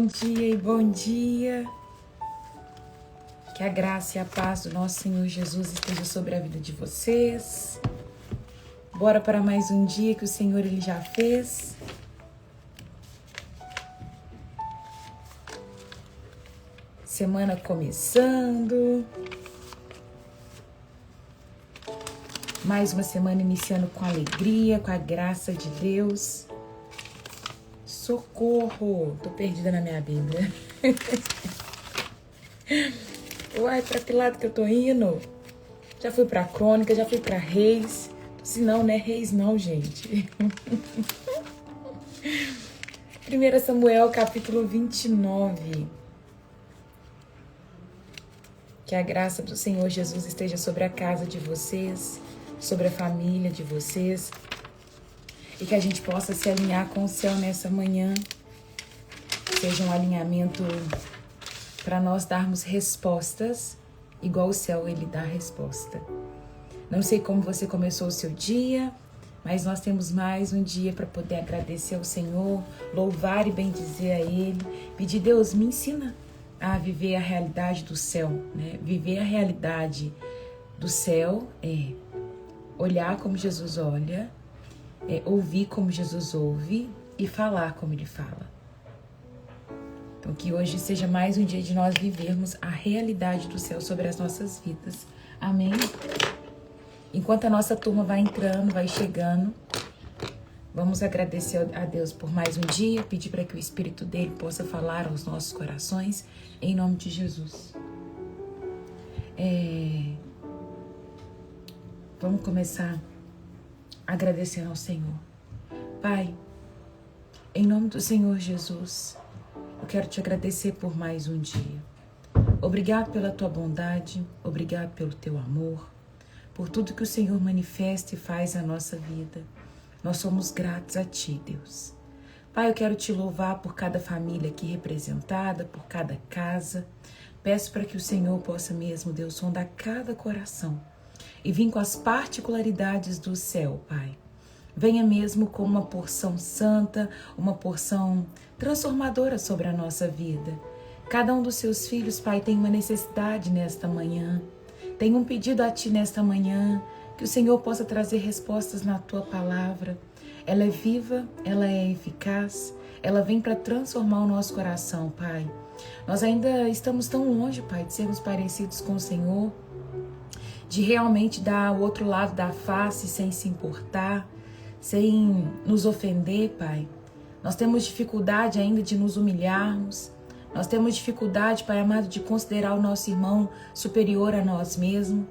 Bom dia e bom dia. Que a graça e a paz do nosso Senhor Jesus esteja sobre a vida de vocês. Bora para mais um dia que o Senhor Ele já fez. Semana começando. Mais uma semana iniciando com alegria, com a graça de Deus. Socorro! Tô perdida na minha Bíblia. Uai, pra que lado que eu tô indo? Já fui pra Crônica, já fui pra Reis. Se não, não é Reis não, gente. 1 Samuel, capítulo 29. Que a graça do Senhor Jesus esteja sobre a casa de vocês, sobre a família de vocês. E que a gente possa se alinhar com o céu nessa manhã. Seja um alinhamento para nós darmos respostas, igual o céu ele dá resposta. Não sei como você começou o seu dia, mas nós temos mais um dia para poder agradecer ao Senhor, louvar e bendizer a Ele, pedir, Deus, me ensina a viver a realidade do céu, né? Viver a realidade do céu é olhar como Jesus olha, é ouvir como Jesus ouve e falar como Ele fala. Então, que hoje seja mais um dia de nós vivermos a realidade do céu sobre as nossas vidas. Amém? Enquanto a nossa turma vai entrando, vai chegando, vamos agradecer a Deus por mais um dia, pedir para que o Espírito dele possa falar aos nossos corações, em nome de Jesus. Vamos começar agradecendo ao Senhor. Pai, em nome do Senhor Jesus, eu quero te agradecer por mais um dia. Obrigado pela tua bondade, obrigado pelo teu amor, por tudo que o Senhor manifesta e faz na nossa vida. Nós somos gratos a ti, Deus. Pai, eu quero te louvar por cada família aqui representada, por cada casa. Peço para que o Senhor possa mesmo, Deus, sondar cada coração e vir com as particularidades do céu, Pai. Venha mesmo com uma porção santa, uma porção transformadora sobre a nossa vida. Cada um dos seus filhos, Pai, tem uma necessidade nesta manhã. Tem um pedido a Ti nesta manhã, que o Senhor possa trazer respostas na Tua palavra. Ela é viva, ela é eficaz, ela vem para transformar o nosso coração, Pai. Nós ainda estamos tão longe, Pai, de sermos parecidos com o Senhor, de realmente dar o outro lado da face sem se importar, sem nos ofender, Pai. Nós temos dificuldade ainda de nos humilharmos. Nós temos dificuldade, Pai amado, de considerar o nosso irmão superior a nós mesmos.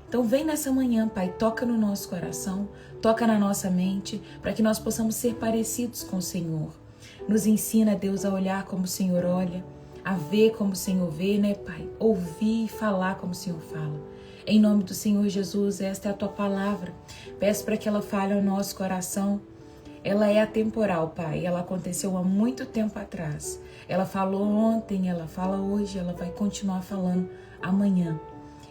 Então vem nessa manhã, Pai, toca no nosso coração, toca na nossa mente, para que nós possamos ser parecidos com o Senhor. Nos ensina, Deus, a olhar como o Senhor olha, a ver como o Senhor vê, né, Pai? Ouvir e falar como o Senhor fala. Em nome do Senhor Jesus, esta é a Tua palavra. Peço para que ela fale ao nosso coração. Ela é atemporal, Pai. Ela aconteceu há muito tempo atrás. Ela falou ontem, ela fala hoje, ela vai continuar falando amanhã.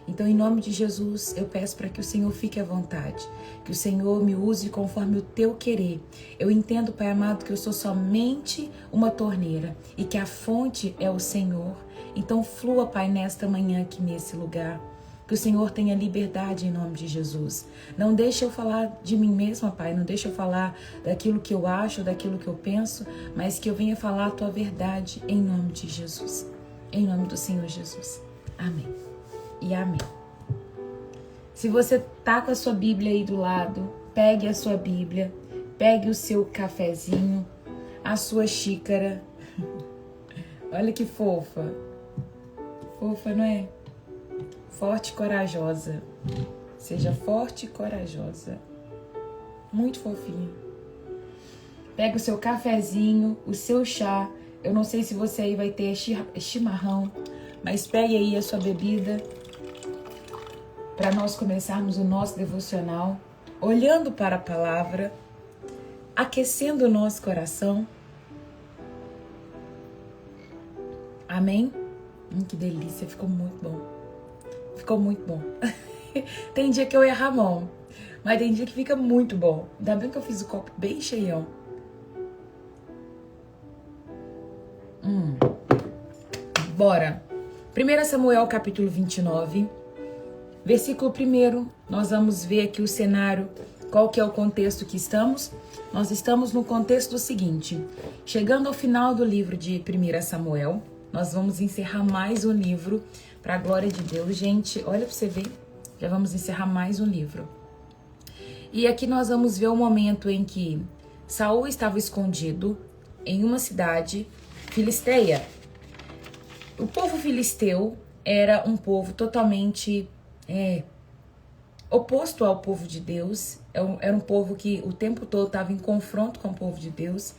Então, em nome de Jesus, eu peço para que o Senhor fique à vontade, que o Senhor me use conforme o Teu querer. Eu entendo, Pai amado, que eu sou somente uma torneira e que a fonte é o Senhor. Então, flua, Pai, nesta manhã aqui nesse lugar. Que o Senhor tenha liberdade em nome de Jesus. Não deixe eu falar de mim mesma, Pai. Não deixe eu falar daquilo que eu acho, daquilo que eu penso, mas que eu venha falar a Tua verdade em nome de Jesus. Em nome do Senhor Jesus. Amém. E amém. Se você tá com a sua Bíblia aí do lado, pegue a sua Bíblia, pegue o seu cafezinho, a sua xícara. Olha que fofa. Fofa, não é? Forte e corajosa. Seja forte e corajosa. Muito fofinho. Pega o seu cafezinho, o seu chá. Eu não sei se você aí vai ter chimarrão, mas pegue aí a sua bebida para nós começarmos o nosso devocional, olhando para a palavra, aquecendo o nosso coração. Amém? Que delícia, ficou muito bom. Ficou muito bom. Tem dia que eu erro a mão, mas tem dia que fica muito bom. Ainda bem que eu fiz o copo bem cheião. Bora. 1 Samuel capítulo 29, versículo 1, nós vamos ver aqui o cenário, qual que é o contexto que estamos. Nós estamos no contexto seguinte: chegando ao final do livro de 1 Samuel, nós vamos encerrar mais um livro, para a glória de Deus. Gente, olha para você ver, já vamos encerrar mais um livro. E aqui nós vamos ver o momento em que Saul estava escondido em uma cidade filisteia. O povo filisteu era um povo totalmente oposto ao povo de Deus. Era um povo que o tempo todo estava em confronto com o povo de Deus.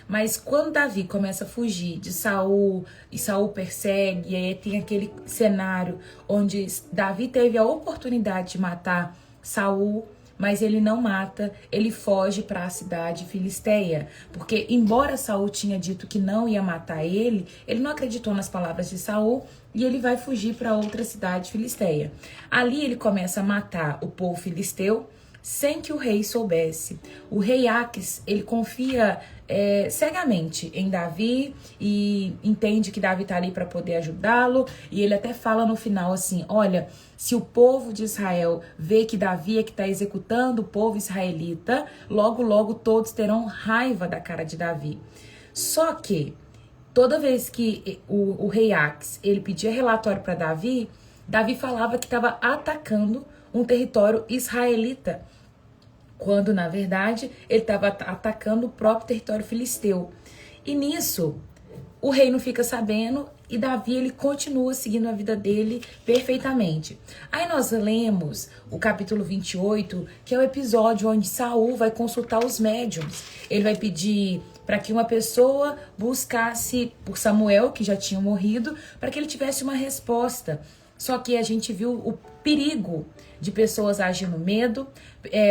Mas quando Davi começa a fugir de Saul, e Saul persegue, e aí tem aquele cenário onde Davi teve a oportunidade de matar Saul, mas ele não mata, ele foge para a cidade filisteia. Porque embora Saul tinha dito que não ia matar ele não acreditou nas palavras de Saul, e ele vai fugir para outra cidade filisteia. Ali ele começa a matar o povo filisteu, sem que o rei soubesse. O rei Aques, ele confia cegamente em Davi e entende que Davi está ali para poder ajudá-lo, e ele até fala no final assim: olha, se o povo de Israel vê que Davi é que está executando o povo israelita, logo logo todos terão raiva da cara de Davi. Só que toda vez que o rei Aques, ele pedia relatório para Davi, Davi falava que estava atacando um território israelita, quando na verdade ele estava atacando o próprio território filisteu. E nisso o rei não fica sabendo, e Davi ele continua seguindo a vida dele perfeitamente. Aí nós lemos o capítulo 28, que é o episódio onde Saul vai consultar os médiuns. Ele vai pedir para que uma pessoa buscasse por Samuel, que já tinha morrido, para que ele tivesse uma resposta. Só que a gente viu o perigo de pessoas agindo medo,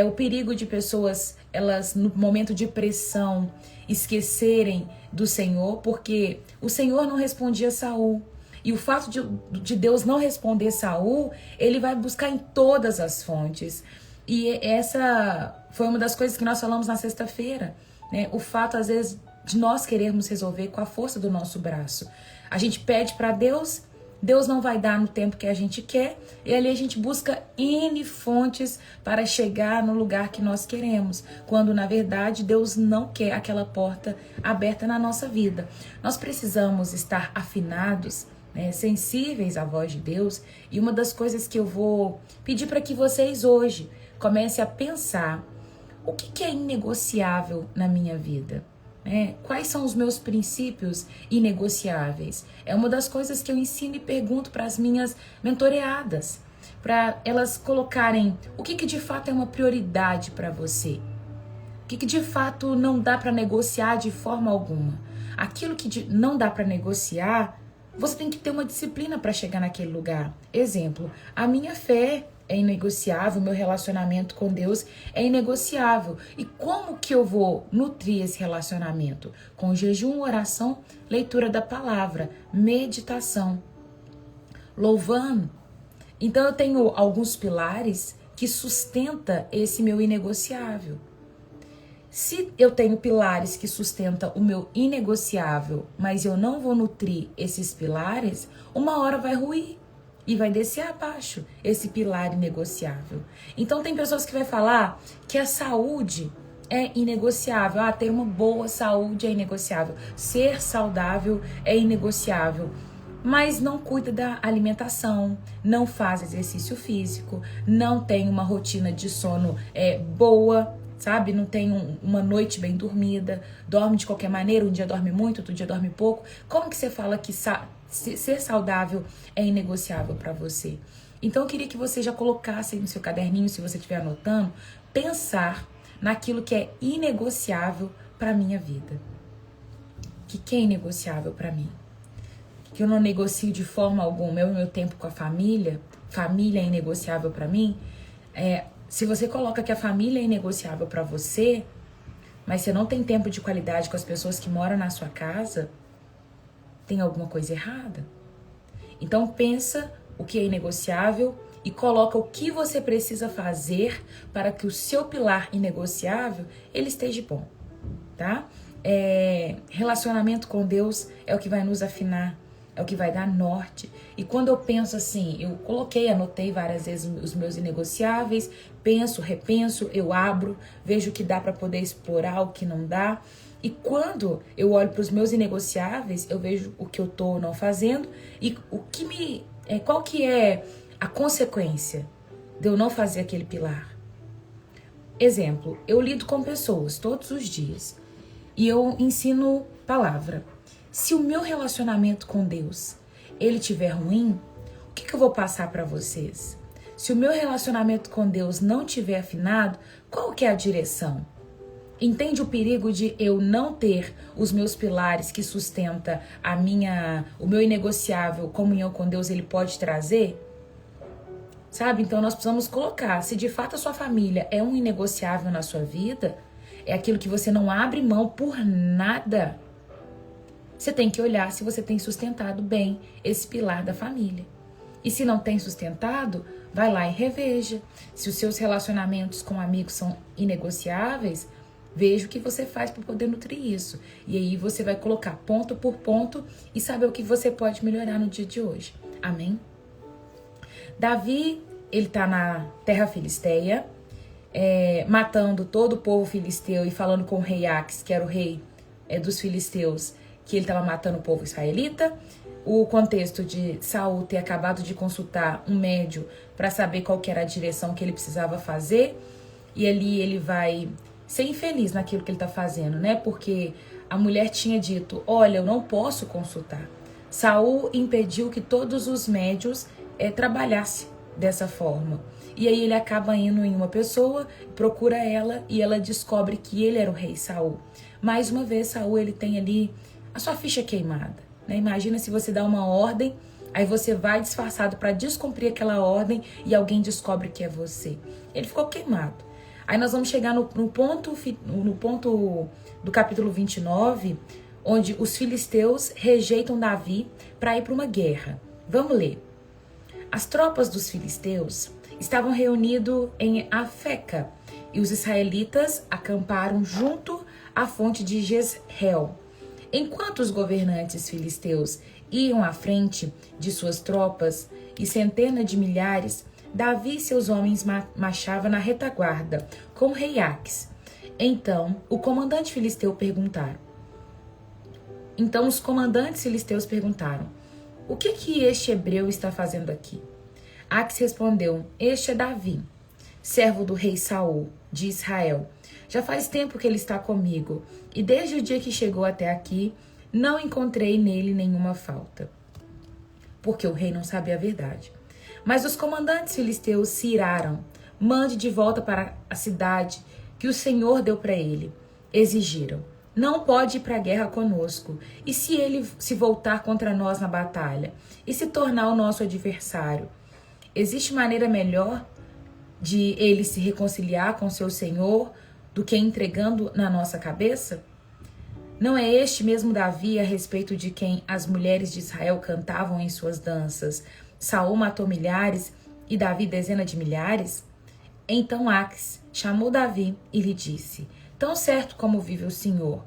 o perigo de pessoas, elas no momento de pressão, esquecerem do Senhor, porque o Senhor não respondia a Saul. E o fato de Deus não responder Saul, ele vai buscar em todas as fontes. E essa foi uma das coisas que nós falamos na sexta-feira, né? O fato, às vezes, de nós querermos resolver com a força do nosso braço. A gente pede para Deus, Deus não vai dar no tempo que a gente quer, e ali a gente busca N fontes para chegar no lugar que nós queremos, quando na verdade Deus não quer aquela porta aberta na nossa vida. Nós precisamos estar afinados, né, sensíveis à voz de Deus, e uma das coisas que eu vou pedir para que vocês hoje comecem a pensar: o que é inegociável na minha vida? Quais são os meus princípios inegociáveis? É uma das coisas que eu ensino e pergunto para as minhas mentoreadas, para elas colocarem o que de fato é uma prioridade para você, o que de fato não dá para negociar de forma alguma. Aquilo que não dá para negociar, você tem que ter uma disciplina para chegar naquele lugar. Exemplo, a minha fé é inegociável, meu relacionamento com Deus é inegociável. E como que eu vou nutrir esse relacionamento? Com jejum, oração, leitura da palavra, meditação, louvando. Então eu tenho alguns pilares que sustentam esse meu inegociável. Se eu tenho pilares que sustentam o meu inegociável, mas eu não vou nutrir esses pilares, uma hora vai ruir e vai descer abaixo esse pilar inegociável. Então tem pessoas que vai falar que a saúde é inegociável. Ter uma boa saúde é inegociável. Ser saudável é inegociável. Mas não cuida da alimentação, não faz exercício físico, não tem uma rotina de sono boa, sabe? Não tem uma noite bem dormida, dorme de qualquer maneira, um dia dorme muito, outro dia dorme pouco. Como que você fala que ser saudável é inegociável para você? Então eu queria que você já colocasse aí no seu caderninho, se você estiver anotando, pensar naquilo que é inegociável para minha vida. O que é inegociável para mim? Que eu não negocio de forma alguma. Meu tempo com a família é inegociável para mim. Se você coloca que a família é inegociável para você, mas você não tem tempo de qualidade com as pessoas que moram na sua casa, tem alguma coisa errada. Então pensa o que é inegociável e coloca o que você precisa fazer para que o seu pilar inegociável ele esteja bom, tá? Relacionamento com Deus é o que vai nos afinar, é o que vai dar norte. E quando eu penso assim, eu anotei várias vezes os meus inegociáveis, penso, repenso, eu abro, vejo o que dá para poder explorar, o que não dá. E quando eu olho para os meus inegociáveis, eu vejo o que eu estou não fazendo e qual que é a consequência de eu não fazer aquele pilar. Exemplo, eu lido com pessoas todos os dias e eu ensino palavra. Se o meu relacionamento com Deus, ele tiver ruim, o que eu vou passar para vocês? Se o meu relacionamento com Deus não tiver afinado, qual que é a direção? Entende o perigo de eu não ter os meus pilares que sustenta o meu inegociável comunhão com Deus, ele pode trazer? Sabe? Então nós precisamos colocar, se de fato a sua família é um inegociável na sua vida, é aquilo que você não abre mão por nada. Você tem que olhar se você tem sustentado bem esse pilar da família. E se não tem sustentado, vai lá e reveja. Se os seus relacionamentos com amigos são inegociáveis, veja o que você faz para poder nutrir isso. E aí você vai colocar ponto por ponto e saber o que você pode melhorar no dia de hoje. Amém? Davi, ele está na terra filisteia, matando todo o povo filisteu e falando com o rei Aques, que era o rei dos filisteus, que ele estava matando o povo israelita. O contexto de Saul ter acabado de consultar um médio para saber qual que era a direção que ele precisava fazer. E ali ele vai ser infeliz naquilo que ele está fazendo, né? Porque a mulher tinha dito, olha, eu não posso consultar. Saul impediu que todos os médios trabalhassem dessa forma. E aí ele acaba indo em uma pessoa, procura ela e ela descobre que ele era o rei Saul. Mais uma vez, Saul, ele tem ali a sua ficha queimada, né? Imagina se você dá uma ordem, aí você vai disfarçado para descumprir aquela ordem e alguém descobre que é você. Ele ficou queimado. Aí nós vamos chegar no ponto do capítulo 29, onde os filisteus rejeitam Davi para ir para uma guerra. Vamos ler. As tropas dos filisteus estavam reunidos em Afeca e os israelitas acamparam junto à fonte de Jezreel. Enquanto os governantes filisteus iam à frente de suas tropas e centenas de milhares, Davi e seus homens marchavam na retaguarda com o rei Aques. Então, os comandantes filisteus perguntaram, o que este hebreu está fazendo aqui? Aques respondeu, este é Davi, servo do rei Saul, de Israel. Já faz tempo que ele está comigo, e desde o dia que chegou até aqui, não encontrei nele nenhuma falta. Porque o rei não sabia a verdade. Mas os comandantes filisteus se iraram. Mande de volta para a cidade que o Senhor deu para ele. Exigiram. Não pode ir para a guerra conosco. E se ele se voltar contra nós na batalha? E se tornar o nosso adversário? Existe maneira melhor de ele se reconciliar com seu Senhor do que entregando na nossa cabeça? Não é este mesmo Davi a respeito de quem as mulheres de Israel cantavam em suas danças? Saul matou milhares e Davi dezenas de milhares? Então Aques chamou Davi e lhe disse, tão certo como vive o Senhor,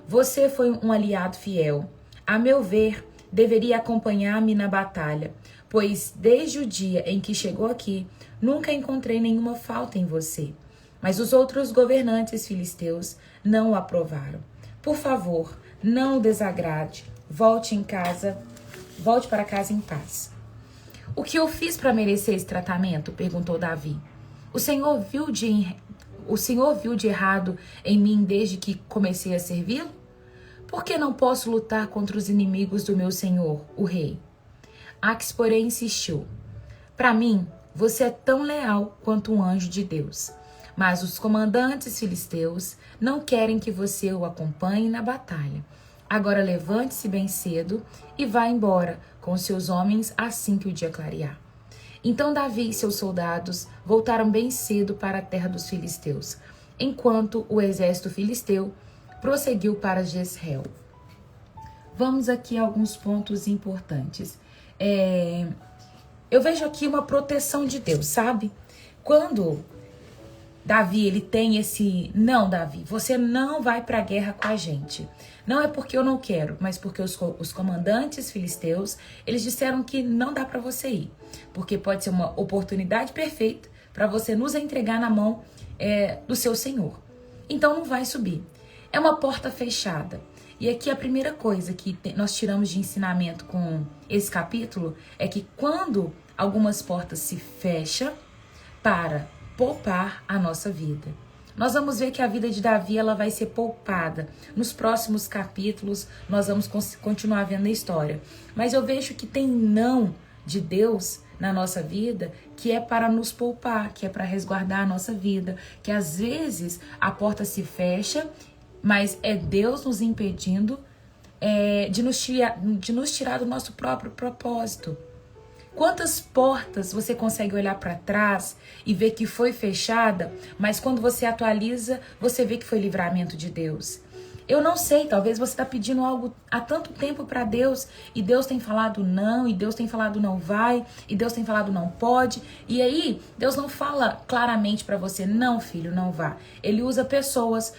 você foi um aliado fiel. A meu ver, deveria acompanhar-me na batalha, pois desde o dia em que chegou aqui, nunca encontrei nenhuma falta em você. Mas os outros governantes filisteus não o aprovaram. Por favor, não o desagrade. Volte para casa em paz. O que eu fiz para merecer esse tratamento? Perguntou Davi. O Senhor viu de errado em mim desde que comecei a servi-lo? Por que não posso lutar contra os inimigos do meu senhor, o rei? Aques, porém, insistiu. Para mim, você é tão leal quanto um anjo de Deus. Mas os comandantes filisteus não querem que você o acompanhe na batalha. Agora levante-se bem cedo e vá embora com seus homens assim que o dia clarear. Então Davi e seus soldados voltaram bem cedo para a terra dos filisteus, enquanto o exército filisteu prosseguiu para Jezreel. Vamos aqui a alguns pontos importantes. Eu vejo aqui uma proteção de Deus, sabe? Quando Davi, ele tem esse... Não, Davi, você não vai para a guerra com a gente. Não é porque eu não quero, mas porque os comandantes filisteus, eles disseram que não dá para você ir. Porque pode ser uma oportunidade perfeita para você nos entregar na mão do seu Senhor. Então não vai subir. É uma porta fechada. E aqui a primeira coisa que nós tiramos de ensinamento com esse capítulo é que quando algumas portas se fecham para poupar a nossa vida. Nós vamos ver que a vida de Davi ela vai ser poupada. Nos próximos capítulos nós vamos continuar vendo a história. Mas eu vejo que tem não de Deus na nossa vida que é para nos poupar, que é para resguardar a nossa vida. Que às vezes a porta se fecha, mas é Deus nos impedindo de nos tirar do nosso próprio propósito. Quantas portas você consegue olhar para trás e ver que foi fechada, mas quando você atualiza, você vê que foi livramento de Deus? Eu não sei, talvez você está pedindo algo há tanto tempo para Deus e Deus tem falado não, e Deus tem falado não vai, e Deus tem falado não pode. E aí, Deus não fala claramente para você, não filho, não vá. Ele usa pessoas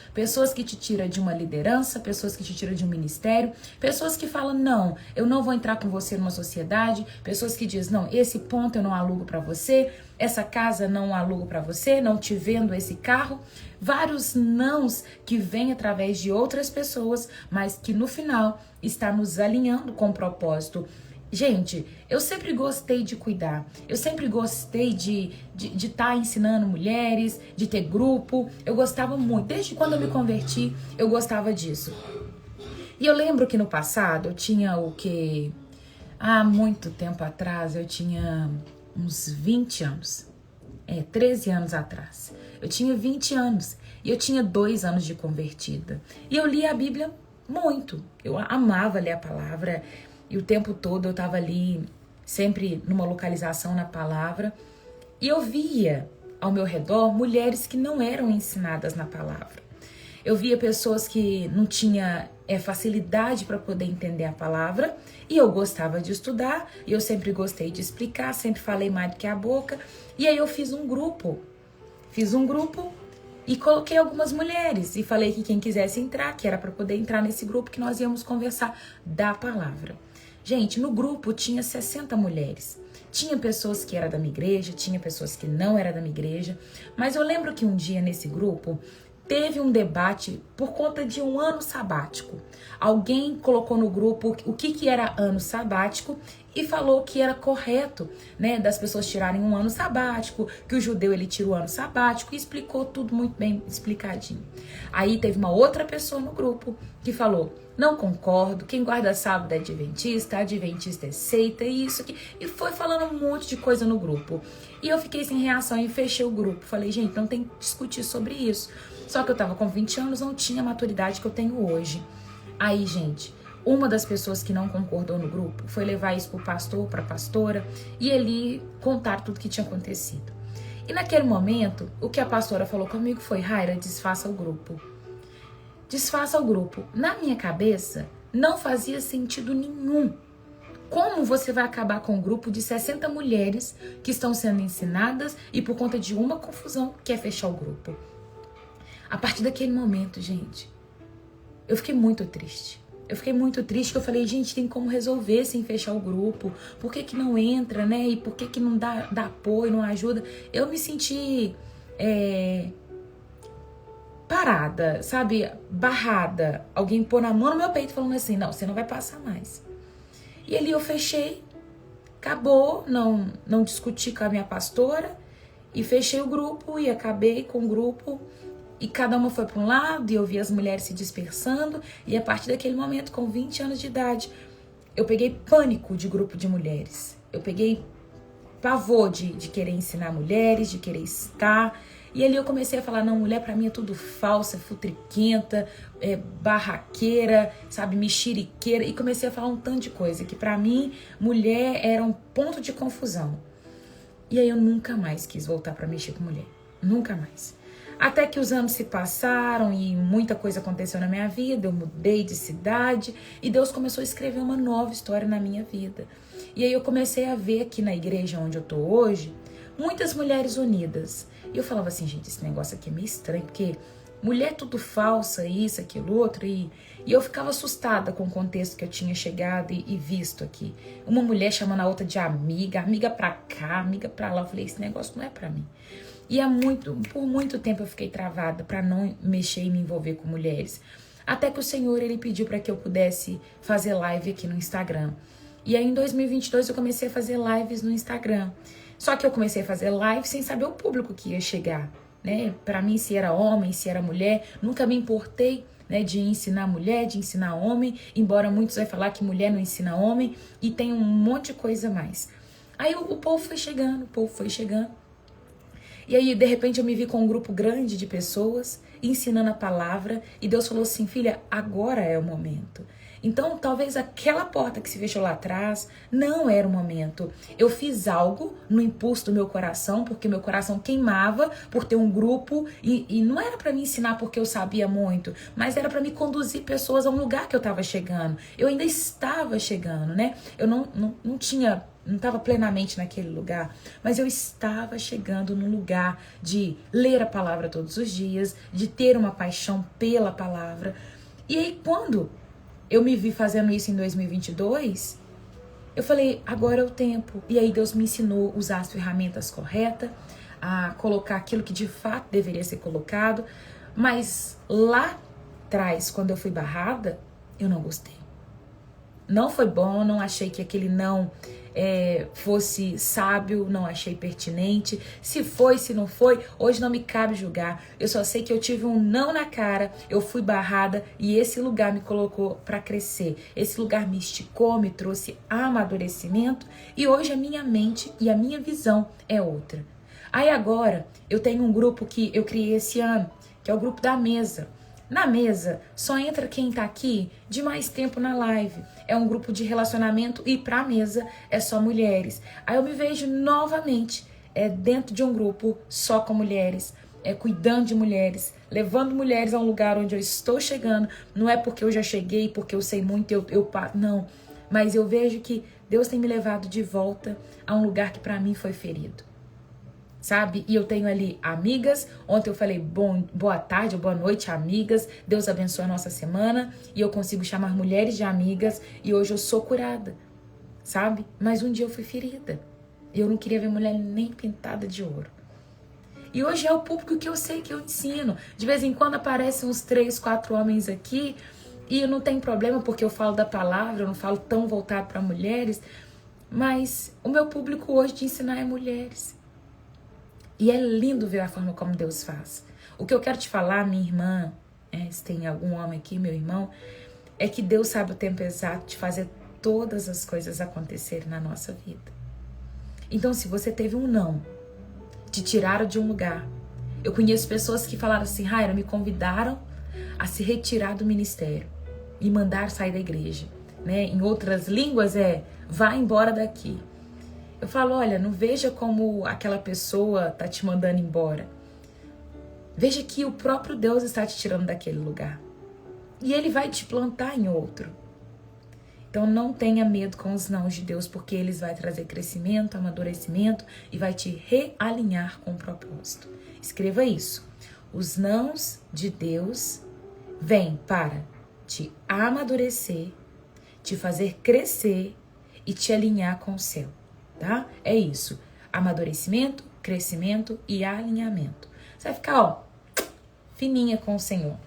que te tiram de uma liderança, pessoas que te tiram de um ministério, pessoas que falam, não, eu não vou entrar com você numa sociedade, pessoas que dizem, não, esse ponto eu não alugo para você, essa casa não alugo para você, não te vendo esse carro. Vários nãos que vêm através de outras pessoas, mas que no final está nos alinhando com o propósito. Gente, eu sempre gostei de cuidar, eu sempre gostei de estar ensinando mulheres, de ter grupo, eu gostava muito, desde quando eu me converti, eu gostava disso. E eu lembro que no passado eu tinha há muito tempo atrás, eu tinha uns 20 anos, 13 anos atrás. Eu tinha 20 anos e eu tinha 2 anos de convertida. E eu lia a Bíblia muito. Eu amava ler a palavra e o tempo todo eu estava ali, sempre numa localização na palavra. E eu via ao meu redor mulheres que não eram ensinadas na palavra. Eu via pessoas que não tinham facilidade para poder entender a palavra e eu gostava de estudar e eu sempre gostei de explicar, sempre falei mais do que a boca. E aí eu fiz um grupo e coloquei algumas mulheres e falei que quem quisesse entrar, que era para poder entrar nesse grupo que nós íamos conversar da palavra. Gente, no grupo tinha 60 mulheres. Tinha pessoas que eram da minha igreja, tinha pessoas que não eram da minha igreja, mas eu lembro que um dia nesse grupo teve um debate por conta de um ano sabático. Alguém colocou no grupo o que era ano sabático e falou que era correto, né, das pessoas tirarem um ano sabático, que o judeu ele tira o ano sabático e explicou tudo muito bem explicadinho. Aí teve uma outra pessoa no grupo que falou, não concordo, quem guarda sábado é adventista é seita, isso aqui, e foi falando um monte de coisa no grupo. E eu fiquei sem reação e fechei o grupo. Falei, gente, não tem que discutir sobre isso. Só que eu tava com 20 anos, não tinha a maturidade que eu tenho hoje. Aí, gente, uma das pessoas que não concordou no grupo foi levar isso pro pastor, pra pastora, e ele contar tudo que tinha acontecido. E naquele momento, o que a pastora falou comigo foi, Raira, desfaça o grupo. Desfaça o grupo. Na minha cabeça, não fazia sentido nenhum. Como você vai acabar com um grupo de 60 mulheres que estão sendo ensinadas e por conta de uma confusão quer fechar o grupo? A partir daquele momento, gente, eu fiquei muito triste. Que eu falei, gente, tem como resolver sem fechar o grupo? Por que não entra, né? E por que não dá apoio, não ajuda? Eu me senti parada, sabe? Barrada. Alguém pôr a mão no meu peito falando assim, não, você não vai passar mais. E ali eu fechei, acabou, não discuti com a minha pastora e fechei o grupo e acabei com o grupo. E cada uma foi para um lado e eu vi as mulheres se dispersando. E a partir daquele momento, com 20 anos de idade, eu peguei pânico de grupo de mulheres. Eu peguei pavor de querer ensinar mulheres, de querer estar. E ali eu comecei a falar, não, mulher pra mim é tudo falsa, futriquenta, barraqueira, sabe, mexeriqueira. E comecei a falar um tanto de coisa, que pra mim, mulher era um ponto de confusão. E aí eu nunca mais quis voltar pra mexer com mulher. Nunca mais. Até que os anos se passaram e muita coisa aconteceu na minha vida, eu mudei de cidade e Deus começou a escrever uma nova história na minha vida. E aí eu comecei a ver aqui na igreja onde eu tô hoje, muitas mulheres unidas. E eu falava assim, gente, esse negócio aqui é meio estranho, porque mulher tudo falsa, isso, aquilo, outro. E eu ficava assustada com o contexto que eu tinha chegado e visto aqui. Uma mulher chamando a outra de amiga, amiga pra cá, amiga pra lá. Eu falei, esse negócio não é pra mim. E por muito tempo eu fiquei travada para não mexer e me envolver com mulheres. Até que o Senhor, ele pediu para que eu pudesse fazer live aqui no Instagram. E aí em 2022 eu comecei a fazer lives no Instagram. Só que eu comecei a fazer live sem saber o público que ia chegar, né? Para mim, se era homem, se era mulher, nunca me importei, né, de ensinar mulher, de ensinar homem, embora muitos vai falar que mulher não ensina homem, e tem um monte de coisa a mais. Aí o povo foi chegando, E aí, de repente, eu me vi com um grupo grande de pessoas ensinando a palavra, e Deus falou assim, filha, agora é o momento. Então, talvez aquela porta que se fechou lá atrás não era o momento. Eu fiz algo no impulso do meu coração, porque meu coração queimava por ter um grupo, e não era para me ensinar porque eu sabia muito, mas era para me conduzir pessoas a um lugar que eu estava chegando. Eu ainda estava chegando, né? Eu não estava plenamente naquele lugar, mas eu estava chegando num lugar de ler a palavra todos os dias, de ter uma paixão pela palavra. E aí, quando eu me vi fazendo isso em 2022, eu falei, agora é o tempo. E aí Deus me ensinou a usar as ferramentas corretas, a colocar aquilo que de fato deveria ser colocado. Mas lá atrás, quando eu fui barrada, eu não gostei. Não foi bom, não achei que aquele não fosse sábio, não achei pertinente. Se foi, se não foi, hoje não me cabe julgar. Eu só sei que eu tive um não na cara, eu fui barrada e esse lugar me colocou para crescer. Esse lugar me esticou, me trouxe amadurecimento e hoje a minha mente e a minha visão é outra. Aí agora eu tenho um grupo que eu criei esse ano, que é o grupo da mesa. Na mesa, só entra quem tá aqui de mais tempo na live. É um grupo de relacionamento e pra mesa é só mulheres. Aí eu me vejo novamente dentro de um grupo só com mulheres, cuidando de mulheres, levando mulheres a um lugar onde eu estou chegando. Não é porque eu já cheguei, porque eu sei muito, não. Mas eu vejo que Deus tem me levado de volta a um lugar que pra mim foi ferido. Sabe? E eu tenho ali amigas. Ontem eu falei boa tarde ou boa noite, amigas. Deus abençoe a nossa semana. E eu consigo chamar mulheres de amigas. E hoje eu sou curada, sabe? Mas um dia eu fui ferida. Eu não queria ver mulher nem pintada de ouro. E hoje é o público que eu sei que eu ensino. De vez em quando aparecem uns 3, 4 homens aqui. E não tem problema porque eu falo da palavra. Eu não falo tão voltado para mulheres. Mas o meu público hoje de ensinar é mulheres. E é lindo ver a forma como Deus faz. O que eu quero te falar, minha irmã, se tem algum homem aqui, meu irmão, é que Deus sabe o tempo exato de fazer todas as coisas acontecerem na nossa vida. Então, se você teve um não, te tiraram de um lugar. Eu conheço pessoas que falaram assim, Raira, me convidaram a se retirar do ministério e mandar sair da igreja. Né? Em outras línguas vá embora daqui. Eu falo, olha, não veja como aquela pessoa tá te mandando embora. Veja que o próprio Deus está te tirando daquele lugar. E Ele vai te plantar em outro. Então não tenha medo com os nãos de Deus, porque eles vão trazer crescimento, amadurecimento e vai te realinhar com o propósito. Escreva isso. Os nãos de Deus vêm para te amadurecer, te fazer crescer e te alinhar com o céu. Tá? É isso. Amadurecimento, crescimento e alinhamento. Você vai ficar, fininha com o Senhor.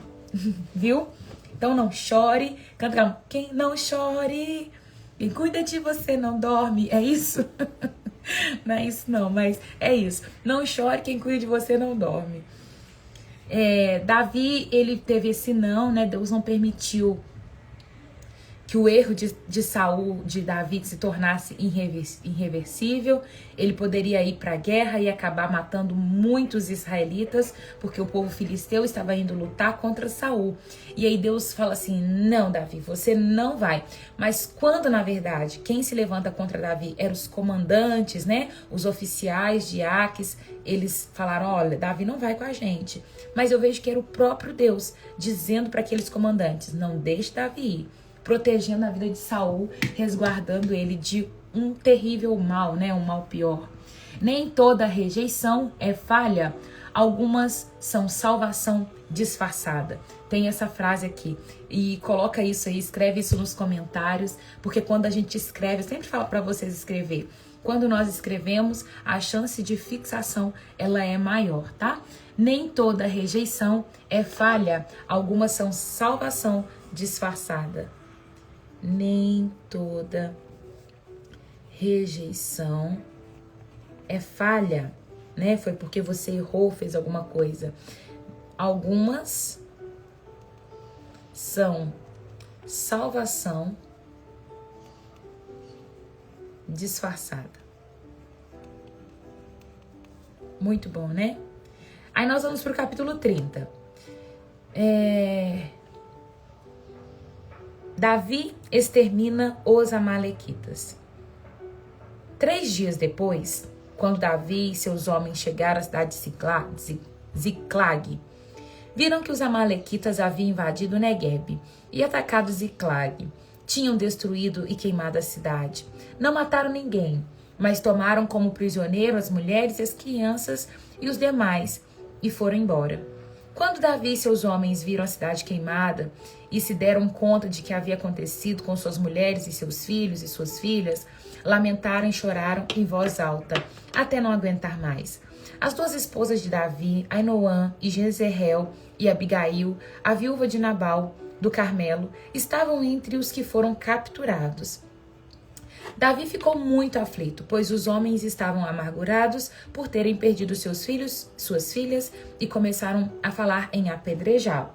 Viu? Então não chore. Canta, quem não chore, quem cuida de você não dorme. É isso? Não é isso não, mas é isso. Não chore, quem cuida de você não dorme. Davi, ele teve esse não, né? Deus não permitiu que o erro de Saul, de Davi, se tornasse irreversível. Ele poderia ir para a guerra e acabar matando muitos israelitas, porque o povo filisteu estava indo lutar contra Saul. E aí Deus fala assim, não, Davi, você não vai. Mas quando, na verdade, quem se levanta contra Davi eram os comandantes, né? Os oficiais de Aques, eles falaram, olha, Davi não vai com a gente. Mas eu vejo que era o próprio Deus dizendo para aqueles comandantes, não deixe Davi ir. Protegendo a vida de Saul, resguardando ele de um terrível mal, né? Um mal pior. Nem toda rejeição é falha, algumas são salvação disfarçada. Tem essa frase aqui e coloca isso aí, escreve isso nos comentários, porque quando a gente escreve, eu sempre falo para vocês escrever. Quando nós escrevemos, a chance de fixação ela é maior, tá? Nem toda rejeição é falha, algumas são salvação disfarçada. Nem toda rejeição é falha, né? Foi porque você errou, fez alguma coisa. Algumas são salvação disfarçada. Muito bom, né? Aí nós vamos pro capítulo 30. Davi extermina os amalequitas. 3 dias depois, quando Davi e seus homens chegaram à cidade de Ziclag, viram que os amalequitas haviam invadido Negueb e atacado Ziclag. Tinham destruído e queimado a cidade. Não mataram ninguém, mas tomaram como prisioneiro as mulheres, as crianças e os demais e foram embora. Quando Davi e seus homens viram a cidade queimada e se deram conta de que havia acontecido com suas mulheres e seus filhos e suas filhas, lamentaram e choraram em voz alta, até não aguentar mais. As 2 esposas de Davi, Ainoã e Jezreel e Abigail, a viúva de Nabal, do Carmelo, estavam entre os que foram capturados. Davi ficou muito aflito, pois os homens estavam amargurados por terem perdido seus filhos, suas filhas, e começaram a falar em apedrejá-lo.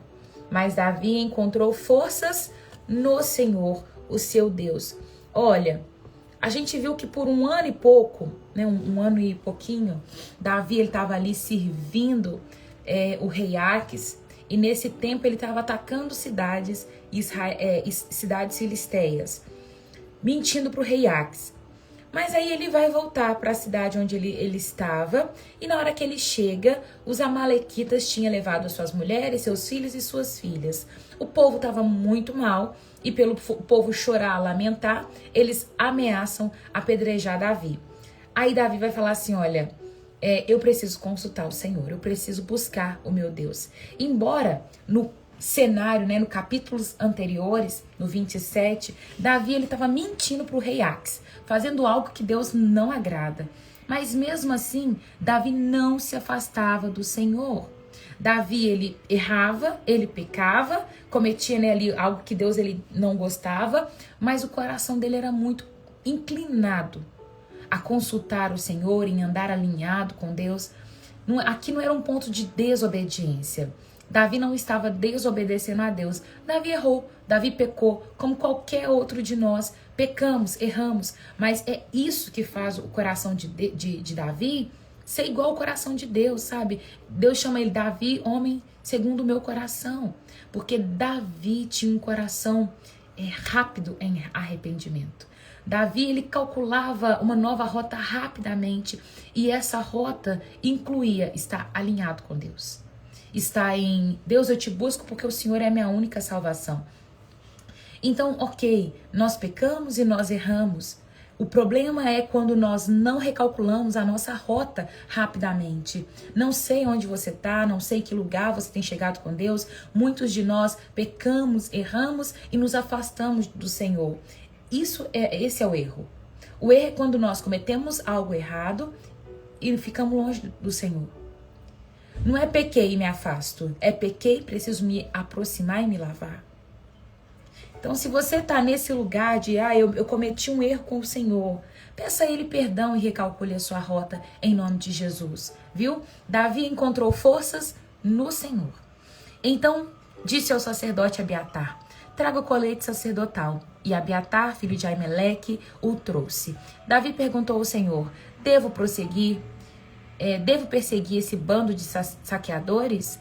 Mas Davi encontrou forças no Senhor, o seu Deus. Olha, a gente viu que por 1 ano e pouco, né, um ano e pouquinho, Davi estava ali servindo o rei Aques, e nesse tempo ele estava atacando cidades filisteias, mentindo para o rei Aques. Mas aí ele vai voltar para a cidade onde ele estava, e na hora que ele chega, os amalequitas tinham levado suas mulheres, seus filhos e suas filhas. O povo estava muito mal, e pelo povo chorar, lamentar, eles ameaçam apedrejar Davi. Aí Davi vai falar assim, olha, eu preciso consultar o Senhor, eu preciso buscar o meu Deus. Embora no cenário, né, no capítulos anteriores, no 27, Davi ele estava mentindo para o rei Aques, fazendo algo que Deus não agrada. Mas mesmo assim, Davi não se afastava do Senhor. Davi, ele errava, ele pecava, cometia, né, ali algo que Deus ele não gostava, mas o coração dele era muito inclinado a consultar o Senhor, em andar alinhado com Deus. Aqui não era um ponto de desobediência. Davi não estava desobedecendo a Deus. Davi errou, Davi pecou, como qualquer outro de nós. Pecamos, erramos, mas é isso que faz o coração de Davi ser igual ao coração de Deus, sabe? Deus chama ele Davi, homem segundo o meu coração, porque Davi tinha um coração rápido em arrependimento. Davi, ele calculava uma nova rota rapidamente, e essa rota incluía estar alinhado com Deus. Está em Deus, eu te busco porque o Senhor é a minha única salvação. Então, ok, nós pecamos e nós erramos. O problema é quando nós não recalculamos a nossa rota rapidamente. Não sei onde você está, não sei que lugar você tem chegado com Deus. Muitos de nós pecamos, erramos e nos afastamos do Senhor. Esse é o erro. O erro é quando nós cometemos algo errado e ficamos longe do Senhor. Não é pequei e me afasto, é pequei e preciso me aproximar e me lavar. Então, se você está nesse lugar de, eu cometi um erro com o Senhor, peça a Ele perdão e recalcule a sua rota em nome de Jesus, viu? Davi encontrou forças no Senhor. Então, disse ao sacerdote Abiatar, traga o colete sacerdotal. E Abiatar, filho de Aimeleque, o trouxe. Davi perguntou ao Senhor, devo perseguir esse bando de saqueadores?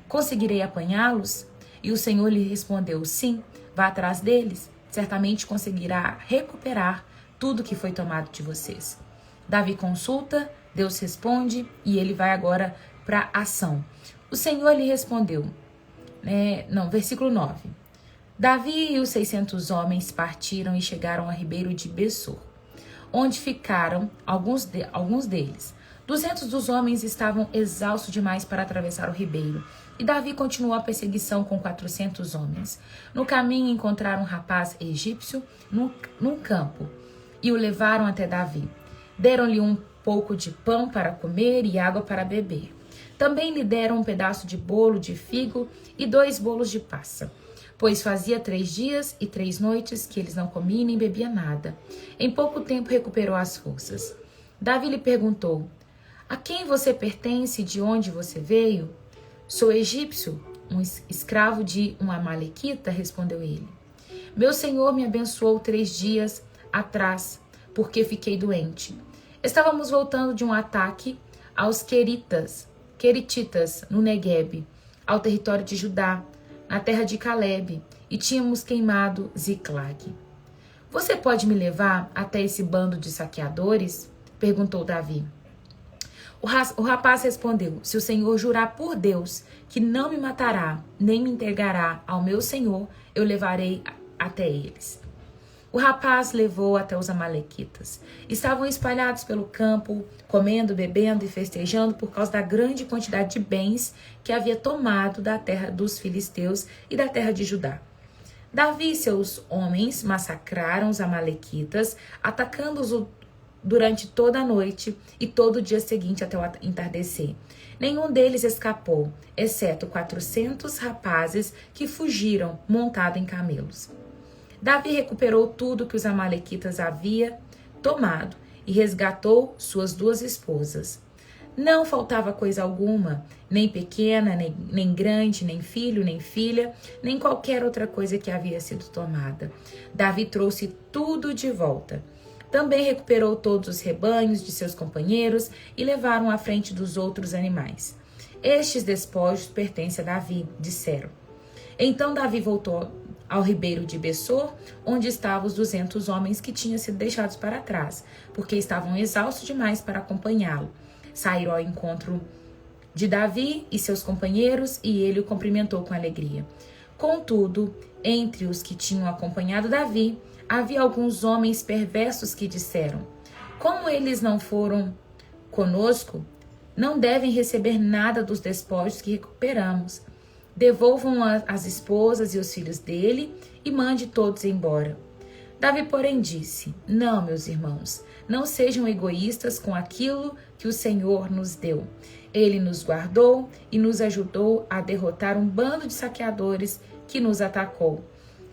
Conseguirei apanhá-los? E o Senhor lhe respondeu, sim, vá atrás deles, certamente conseguirá recuperar tudo que foi tomado de vocês. Davi consulta, Deus responde e ele vai agora para a ação. O Senhor lhe respondeu, versículo 9. Davi e os 600 homens partiram e chegaram ao ribeiro de Bessor. onde ficaram alguns deles. 200 dos homens estavam exaustos demais para atravessar o ribeiro, e Davi continuou a perseguição com 400 homens. No caminho encontraram um rapaz egípcio num campo, e o levaram até Davi. Deram-lhe um pouco de pão para comer e água para beber. Também lhe deram um pedaço de bolo de figo e 2 bolos de passa, pois fazia 3 dias e 3 noites que eles não comiam nem bebiam nada. Em pouco tempo recuperou as forças. Davi lhe perguntou: a quem você pertence e de onde você veio? Sou egípcio, um escravo de um amalequita, respondeu ele. Meu senhor me abençoou 3 dias atrás, porque fiquei doente. Estávamos voltando de um ataque aos querititas, no Neguebe, ao território de Judá, na terra de Calebe, e tínhamos queimado Ziclag. Você pode me levar até esse bando de saqueadores? Perguntou Davi. O rapaz respondeu: se o Senhor jurar por Deus que não me matará, nem me entregará ao meu Senhor, eu levarei até eles. O rapaz levou até os amalequitas. Estavam espalhados pelo campo, comendo, bebendo e festejando por causa da grande quantidade de bens que havia tomado da terra dos filisteus e da terra de Judá. Davi e seus homens massacraram os amalequitas, atacando-os durante toda a noite e todo o dia seguinte até o entardecer. Nenhum deles escapou, exceto 400 rapazes que fugiram montado em camelos. Davi recuperou tudo que os amalequitas haviam tomado e resgatou suas 2 esposas. Não faltava coisa alguma, nem pequena, nem grande, nem filho, nem filha, nem qualquer outra coisa que havia sido tomada. Davi trouxe tudo de volta. Também recuperou todos os rebanhos de seus companheiros e levaram à frente dos outros animais. Estes despojos pertencem a Davi, disseram. Então Davi voltou ao ribeiro de Bessor, onde estavam os 200 homens que tinham sido deixados para trás, porque estavam exaustos demais para acompanhá-lo. Saíram ao encontro de Davi e seus companheiros, e ele o cumprimentou com alegria. Contudo, entre os que tinham acompanhado Davi, havia alguns homens perversos que disseram: como eles não foram conosco, não devem receber nada dos despojos que recuperamos. Devolvam as esposas e os filhos dele e mande todos embora. Davi, porém, disse: não, meus irmãos, não sejam egoístas com aquilo que o Senhor nos deu. Ele nos guardou e nos ajudou a derrotar um bando de saqueadores que nos atacou.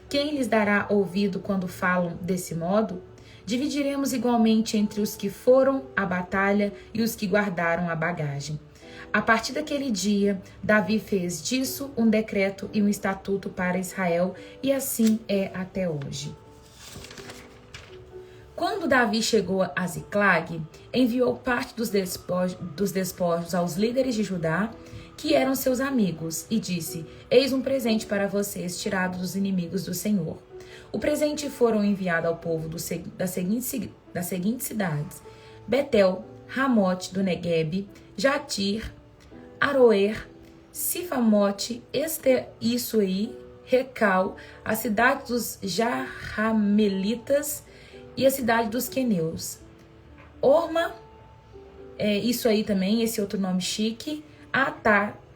Quem lhes dará ouvido quando falam desse modo? Dividiremos igualmente entre os que foram à batalha e os que guardaram a bagagem. A partir daquele dia, Davi fez disso um decreto e um estatuto para Israel, e assim é até hoje. Quando Davi chegou a Ziclag, enviou parte dos despojos aos líderes de Judá, que eram seus amigos, e disse: eis um presente para vocês tirado dos inimigos do Senhor. O presente foram enviado ao povo das seguintes cidades: Betel, Ramote do Neguebe, Jatir, Aroer, Sifamote, Issuí, Recal, a cidade dos Jarramelitas e a cidade dos Queneus. Orma, isso aí também, esse outro nome chique,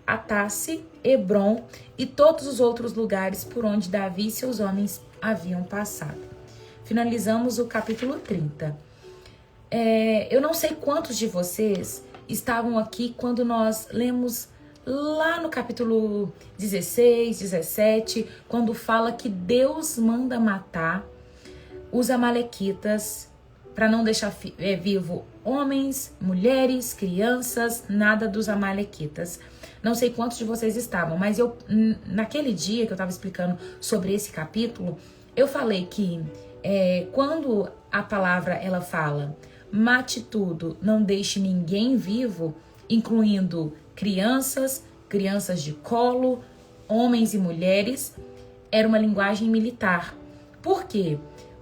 Atasse, Hebron e todos os outros lugares por onde Davi e seus homens haviam passado. Finalizamos o capítulo 30. Eu não sei quantos de vocês estavam aqui quando nós lemos lá no capítulo 16, 17, quando fala que Deus manda matar os amalequitas para não deixar vivo homens, mulheres, crianças, nada dos amalequitas. Não sei quantos de vocês estavam, mas naquele dia que eu estava explicando sobre esse capítulo, eu falei que quando a palavra ela fala mate tudo, não deixe ninguém vivo, incluindo crianças de colo, homens e mulheres, era uma linguagem militar. Por quê?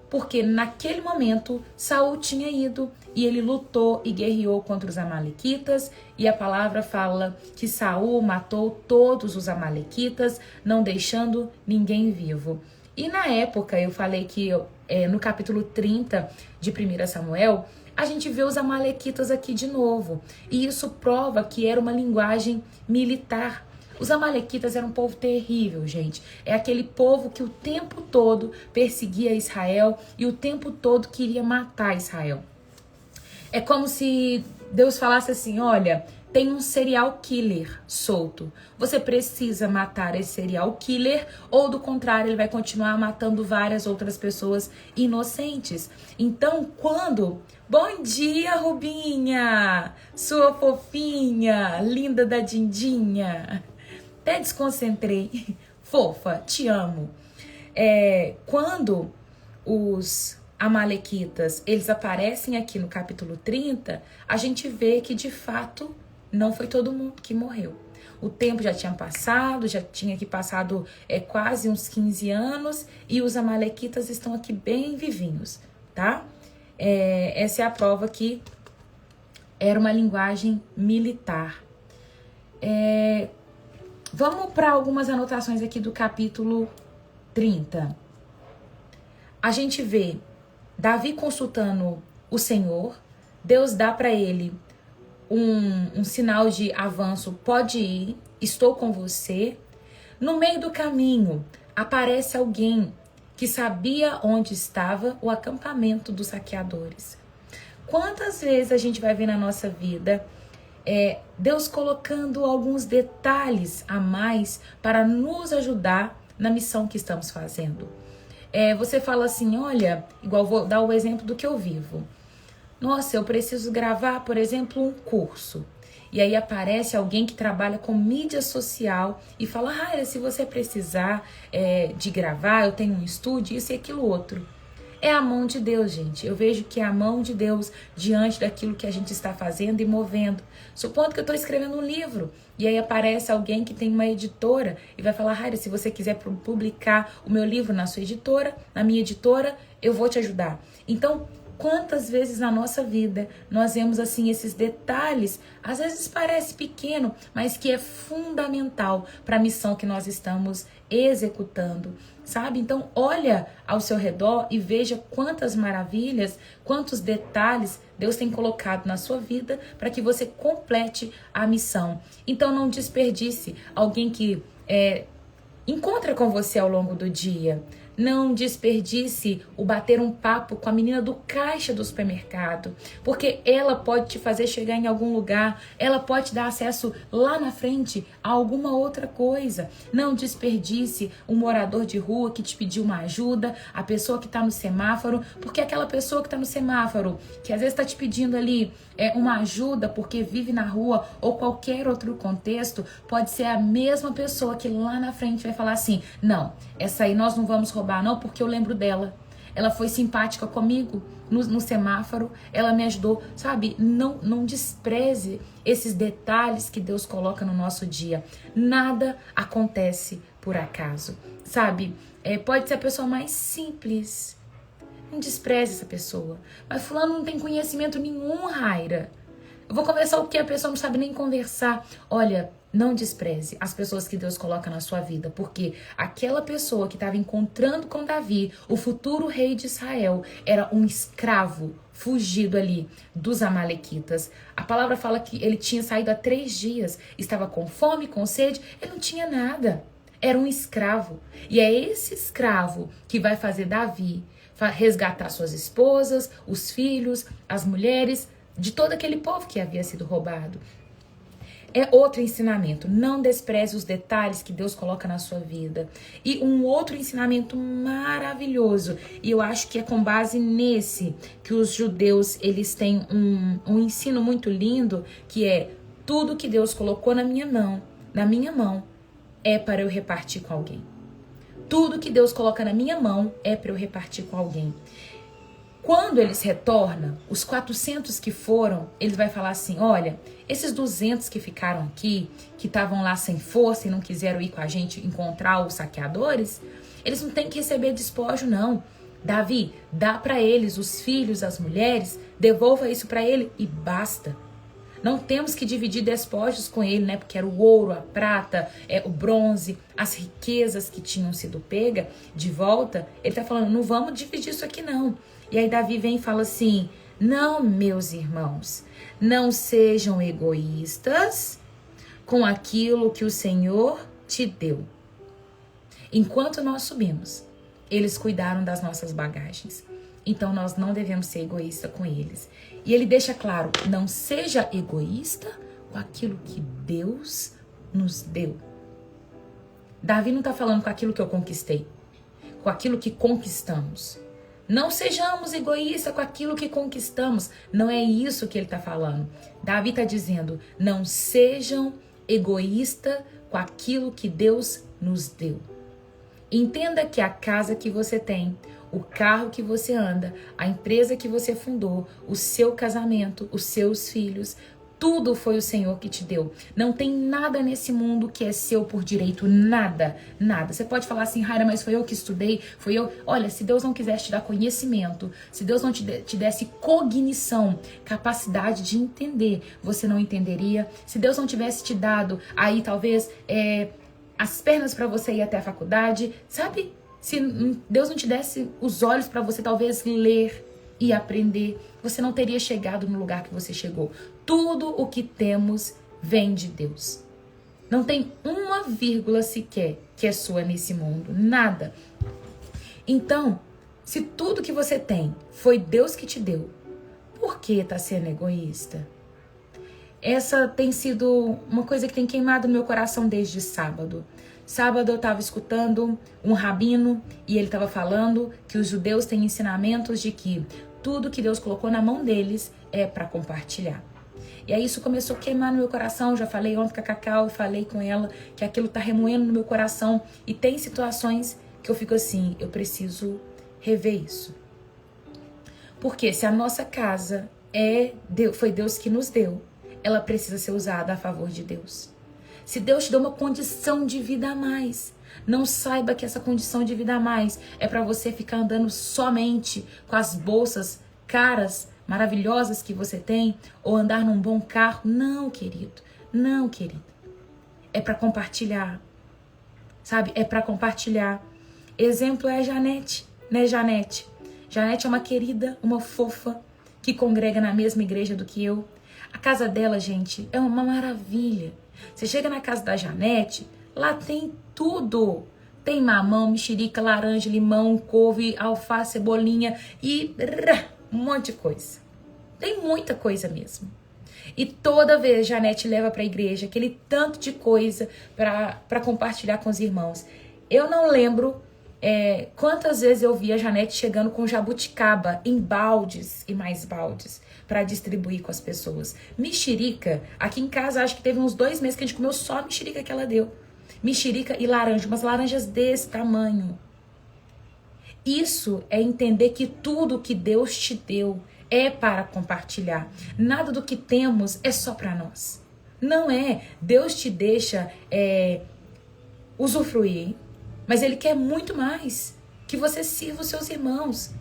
Porque naquele momento Saul tinha ido e ele lutou e guerreou contra os amalequitas, e a palavra fala que Saul matou todos os amalequitas, não deixando ninguém vivo. E na época, eu falei que no capítulo 30 de 1 Samuel, a gente vê os amalequitas aqui de novo. E isso prova que era uma linguagem militar. Os amalequitas eram um povo terrível, gente. É aquele povo que o tempo todo perseguia Israel e o tempo todo queria matar Israel. É como se Deus falasse assim, olha, tem um serial killer solto. Você precisa matar esse serial killer ou, do contrário, ele vai continuar matando várias outras pessoas inocentes. Então, quando... Bom dia, Rubinha! Sua fofinha, linda da Dindinha. Até desconcentrei. Fofa, te amo. Quando os amalequitas, eles aparecem aqui no capítulo 30, a gente vê que, de fato, não foi todo mundo que morreu. O tempo já tinha passado, já tinha aqui passado quase uns 15 anos, e os amalequitas estão aqui bem vivinhos, tá? Essa é a prova que era uma linguagem militar. Vamos para algumas anotações aqui do capítulo 30. A gente vê Davi consultando o Senhor, Deus dá para ele um sinal de avanço, pode ir, estou com você. No meio do caminho, aparece alguém que sabia onde estava o acampamento dos saqueadores. Quantas vezes a gente vai ver na nossa vida Deus colocando alguns detalhes a mais para nos ajudar na missão que estamos fazendo? Você fala assim, olha, igual vou dar o exemplo do que eu vivo. Nossa, eu preciso gravar, por exemplo, um curso. E aí aparece alguém que trabalha com mídia social e fala, Raira, se você precisar de gravar, eu tenho um estúdio, isso e aquilo outro. É a mão de Deus, gente. Eu vejo que é a mão de Deus diante daquilo que a gente está fazendo e movendo. Supondo que eu estou escrevendo um livro e aí aparece alguém que tem uma editora e vai falar, Raira, se você quiser publicar o meu livro na sua editora, na minha editora, eu vou te ajudar. Então, quantas vezes na nossa vida nós vemos assim esses detalhes, às vezes parece pequeno, mas que é fundamental para a missão que nós estamos executando, sabe? Então olha ao seu redor e veja quantas maravilhas, quantos detalhes Deus tem colocado na sua vida para que você complete a missão. Então não desperdice alguém que encontra com você ao longo do dia. Não desperdice o bater um papo com a menina do caixa do supermercado, porque ela pode te fazer chegar em algum lugar, ela pode te dar acesso lá na frente a alguma outra coisa. Não desperdice um morador de rua que te pediu uma ajuda, a pessoa que está no semáforo, porque aquela pessoa que está no semáforo, que às vezes está te pedindo ali uma ajuda porque vive na rua ou qualquer outro contexto, pode ser a mesma pessoa que lá na frente vai falar assim, não, essa aí nós não vamos roubar não, porque eu lembro dela. Ela foi simpática comigo no semáforo, ela me ajudou, sabe? Não despreze esses detalhes que Deus coloca no nosso dia. Nada acontece por acaso, sabe? Pode ser a pessoa mais simples. Não despreze essa pessoa. Mas fulano não tem conhecimento nenhum, Raira. Eu vou conversar o que a pessoa não sabe nem conversar. Olha, não despreze as pessoas que Deus coloca na sua vida, porque aquela pessoa que estava encontrando com Davi, o futuro rei de Israel, era um escravo fugido ali dos amalequitas. A palavra fala que ele tinha saído há 3 dias, estava com fome, com sede, ele não tinha nada. Era um escravo. E é esse escravo que vai fazer Davi resgatar suas esposas, os filhos, as mulheres, de todo aquele povo que havia sido roubado. É outro ensinamento, não despreze os detalhes que Deus coloca na sua vida. E um outro ensinamento maravilhoso, e eu acho que é com base nesse que os judeus, eles têm um ensino muito lindo, que é tudo que Deus colocou na minha mão, é para eu repartir com alguém. Tudo que Deus coloca na minha mão é para eu repartir com alguém. Quando eles retornam, os 400 que foram, eles vão falar assim, olha, esses 200 que ficaram aqui, que estavam lá sem força e não quiseram ir com a gente encontrar os saqueadores, eles não têm que receber despojo, não. Davi, dá para eles os filhos, as mulheres, devolva isso para ele e basta. Não temos que dividir despojos com ele, né? Porque era o ouro, a prata, o bronze, as riquezas que tinham sido pegas de volta. Ele tá falando, não vamos dividir isso aqui não. E aí Davi vem e fala assim, não, meus irmãos, não sejam egoístas com aquilo que o Senhor te deu. Enquanto nós subimos, eles cuidaram das nossas bagagens. Então nós não devemos ser egoístas com eles. E ele deixa claro, não seja egoísta com aquilo que Deus nos deu. Davi não está falando com aquilo que eu conquistei, com aquilo que conquistamos. Não sejamos egoístas com aquilo que conquistamos. Não é isso que ele está falando. Davi está dizendo, não sejam egoístas com aquilo que Deus nos deu. Entenda que a casa que você tem, o carro que você anda, a empresa que você fundou, o seu casamento, os seus filhos, tudo foi o Senhor que te deu. Não tem nada nesse mundo que é seu por direito, nada, nada. Você pode falar assim, Raira, mas foi eu que estudei, foi eu. Olha, se Deus não quisesse te dar conhecimento, se Deus não te desse cognição, capacidade de entender, você não entenderia. Se Deus não tivesse te dado aí talvez as pernas para você ir até a faculdade, sabe? Se Deus não te desse os olhos para você talvez ler e aprender, você não teria chegado no lugar que você chegou. Tudo o que temos vem de Deus. Não tem uma vírgula sequer que é sua nesse mundo. Nada. Então, se tudo que você tem foi Deus que te deu, por que tá sendo egoísta? Essa tem sido uma coisa que tem queimado no meu coração desde sábado. Sábado eu estava escutando um rabino e ele estava falando que os judeus têm ensinamentos de que tudo que Deus colocou na mão deles é para compartilhar. E aí isso começou a queimar no meu coração. Já falei ontem com a Cacau e falei com ela que aquilo tá remoendo no meu coração. E tem situações que eu fico assim, eu preciso rever isso. Porque se a nossa casa foi Deus que nos deu, ela precisa ser usada a favor de Deus. Se Deus te deu uma condição de vida a mais, não saiba que essa condição de vida a mais é para você ficar andando somente com as bolsas caras, maravilhosas que você tem, ou andar num bom carro. Não, querido. Não, querida. É para compartilhar. Sabe? É para compartilhar. Exemplo é a Janete, né, Janete? Janete é uma querida, uma fofa, que congrega na mesma igreja do que eu. A casa dela, gente, é uma maravilha. Você chega na casa da Janete, lá tem tudo. Tem mamão, mexerica, laranja, limão, couve, alface, cebolinha e um monte de coisa. Tem muita coisa mesmo. E toda vez Janete leva para a igreja aquele tanto de coisa para compartilhar com os irmãos. Eu não lembro quantas vezes eu vi a Janete chegando com jabuticaba em baldes e mais baldes para distribuir com as pessoas. Mexerica, aqui em casa acho que teve uns 2 meses que a gente comeu só a mexerica que ela deu. Mexerica e laranja, umas laranjas desse tamanho. Isso é entender que tudo que Deus te deu é para compartilhar. Nada do que temos é só para nós. Não é. Deus te deixa usufruir, mas Ele quer muito mais. Que você sirva os seus irmãos.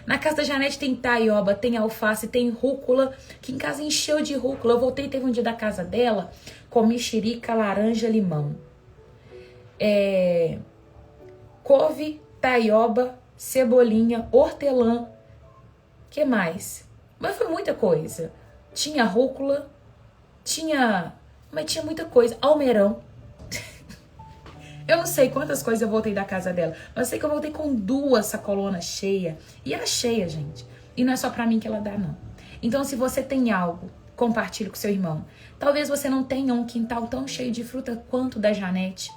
Na casa da Janete tem taioba, tem alface, tem rúcula, que em casa encheu de rúcula. Eu voltei, teve um dia da casa dela, com mexerica, laranja, limão. Couve, taioba, cebolinha, hortelã. Que mais? Mas foi muita coisa. Tinha rúcula, mas tinha muita coisa. Almeirão. Eu não sei quantas coisas eu voltei da casa dela, mas eu sei que eu voltei com 2 sacolonas cheias. E era cheia, gente. E não é só pra mim que ela dá, não. Então, se você tem algo, compartilhe com seu irmão. Talvez você não tenha um quintal tão cheio de fruta quanto o da Janete.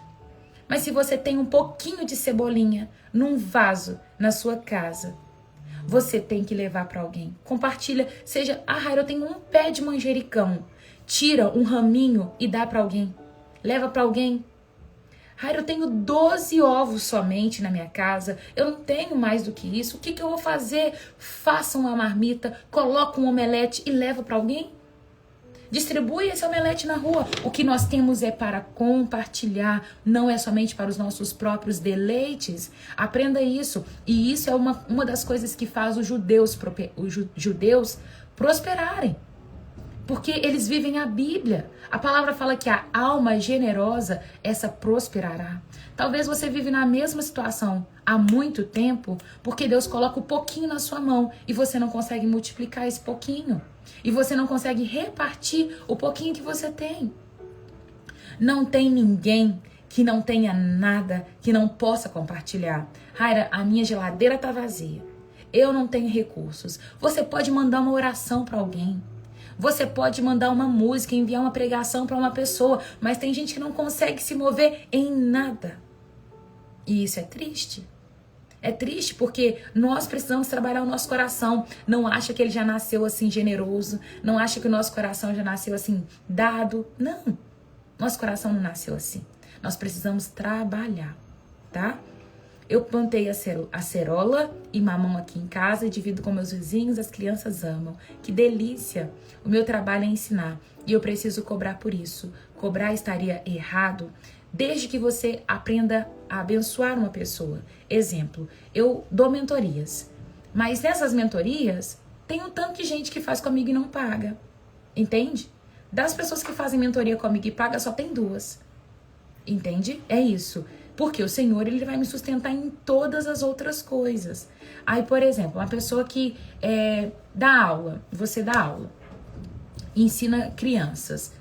Mas se você tem um pouquinho de cebolinha num vaso na sua casa, você tem que levar para alguém. Compartilha. Seja, Raira, eu tenho um pé de manjericão. Tira um raminho e dá para alguém. Leva para alguém. Raira, eu tenho 12 ovos somente na minha casa. Eu não tenho mais do que isso. O que eu vou fazer? Faça uma marmita, coloca um omelete e leva para alguém. Distribui esse omelete na rua. O que nós temos é para compartilhar, não é somente para os nossos próprios deleites. Aprenda isso. E isso é uma das coisas que faz os judeus prosperarem. Porque eles vivem a Bíblia. A palavra fala que a alma generosa, essa prosperará. Talvez você vive na mesma situação há muito tempo, porque Deus coloca um pouquinho na sua mão e você não consegue multiplicar esse pouquinho. E você não consegue repartir o pouquinho que você tem. Não tem ninguém que não tenha nada, que não possa compartilhar. Raira, a minha geladeira tá vazia. Eu não tenho recursos. Você pode mandar uma oração para alguém. Você pode mandar uma música, enviar uma pregação para uma pessoa, mas tem gente que não consegue se mover em nada. E isso é triste. É triste porque nós precisamos trabalhar o nosso coração. Não acha que ele já nasceu assim generoso. Não acha que o nosso coração já nasceu assim dado. Não. Nosso coração não nasceu assim. Nós precisamos trabalhar, tá? Eu plantei acerola e mamão aqui em casa e divido com meus vizinhos, as crianças amam. Que delícia! O meu trabalho é ensinar e eu preciso cobrar por isso. Cobrar estaria errado desde que você aprenda a abençoar uma pessoa. Exemplo, eu dou mentorias, mas nessas mentorias tem um tanto de gente que faz comigo e não paga, entende? Das pessoas que fazem mentoria comigo e paga, só tem 2, entende? É isso. Porque o Senhor, ele vai me sustentar em todas as outras coisas. Aí, por exemplo, uma pessoa que dá aula, você dá aula, ensina crianças,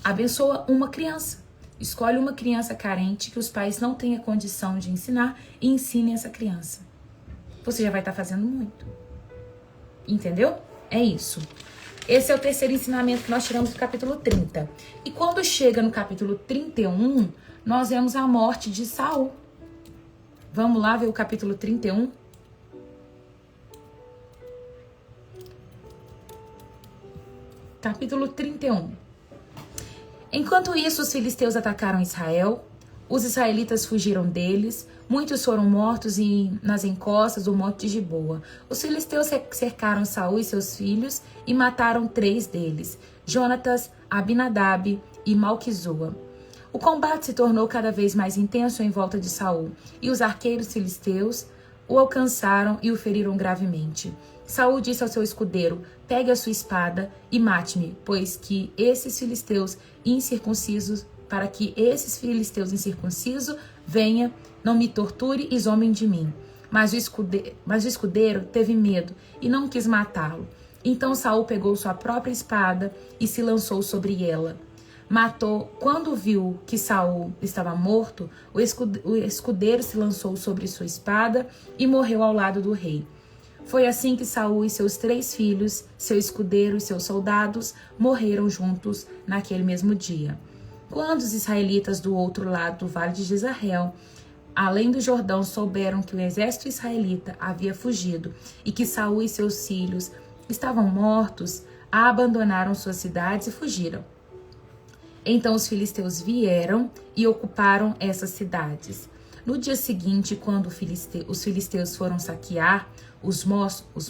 abençoa uma criança. Escolhe uma criança carente que os pais não têm a condição de ensinar e ensine essa criança. Você já vai estar fazendo muito. Entendeu? É isso. Esse é o terceiro ensinamento que nós tiramos do capítulo 30. E quando chega no capítulo 31, nós vemos a morte de Saul. Vamos lá ver o capítulo 31. Capítulo 31. Enquanto isso, os filisteus atacaram Israel. Os israelitas fugiram deles. Muitos foram mortos nas encostas do monte de Giboa. Os filisteus cercaram Saul e seus filhos e mataram 3 deles, Jonatas, Abinadab e Malquizoa. O combate se tornou cada vez mais intenso em volta de Saul, e os arqueiros filisteus o alcançaram e o feriram gravemente. Saul disse ao seu escudeiro: pegue a sua espada e mate-me, para que esses filisteus incircuncisos venha, não me torture e zombem de mim. Mas o escudeiro teve medo e não quis matá-lo. Então Saul pegou sua própria espada e se lançou sobre ela. Matou. Quando viu que Saul estava morto, o escudeiro se lançou sobre sua espada e morreu ao lado do rei. Foi assim que Saul e seus 3 filhos, seu escudeiro e seus soldados morreram juntos naquele mesmo dia. Quando os israelitas do outro lado do vale de Jezreel, além do Jordão, souberam que o exército israelita havia fugido e que Saul e seus filhos estavam mortos, abandonaram suas cidades e fugiram. Então os filisteus vieram e ocuparam essas cidades. No dia seguinte, quando os filisteus foram saquear, os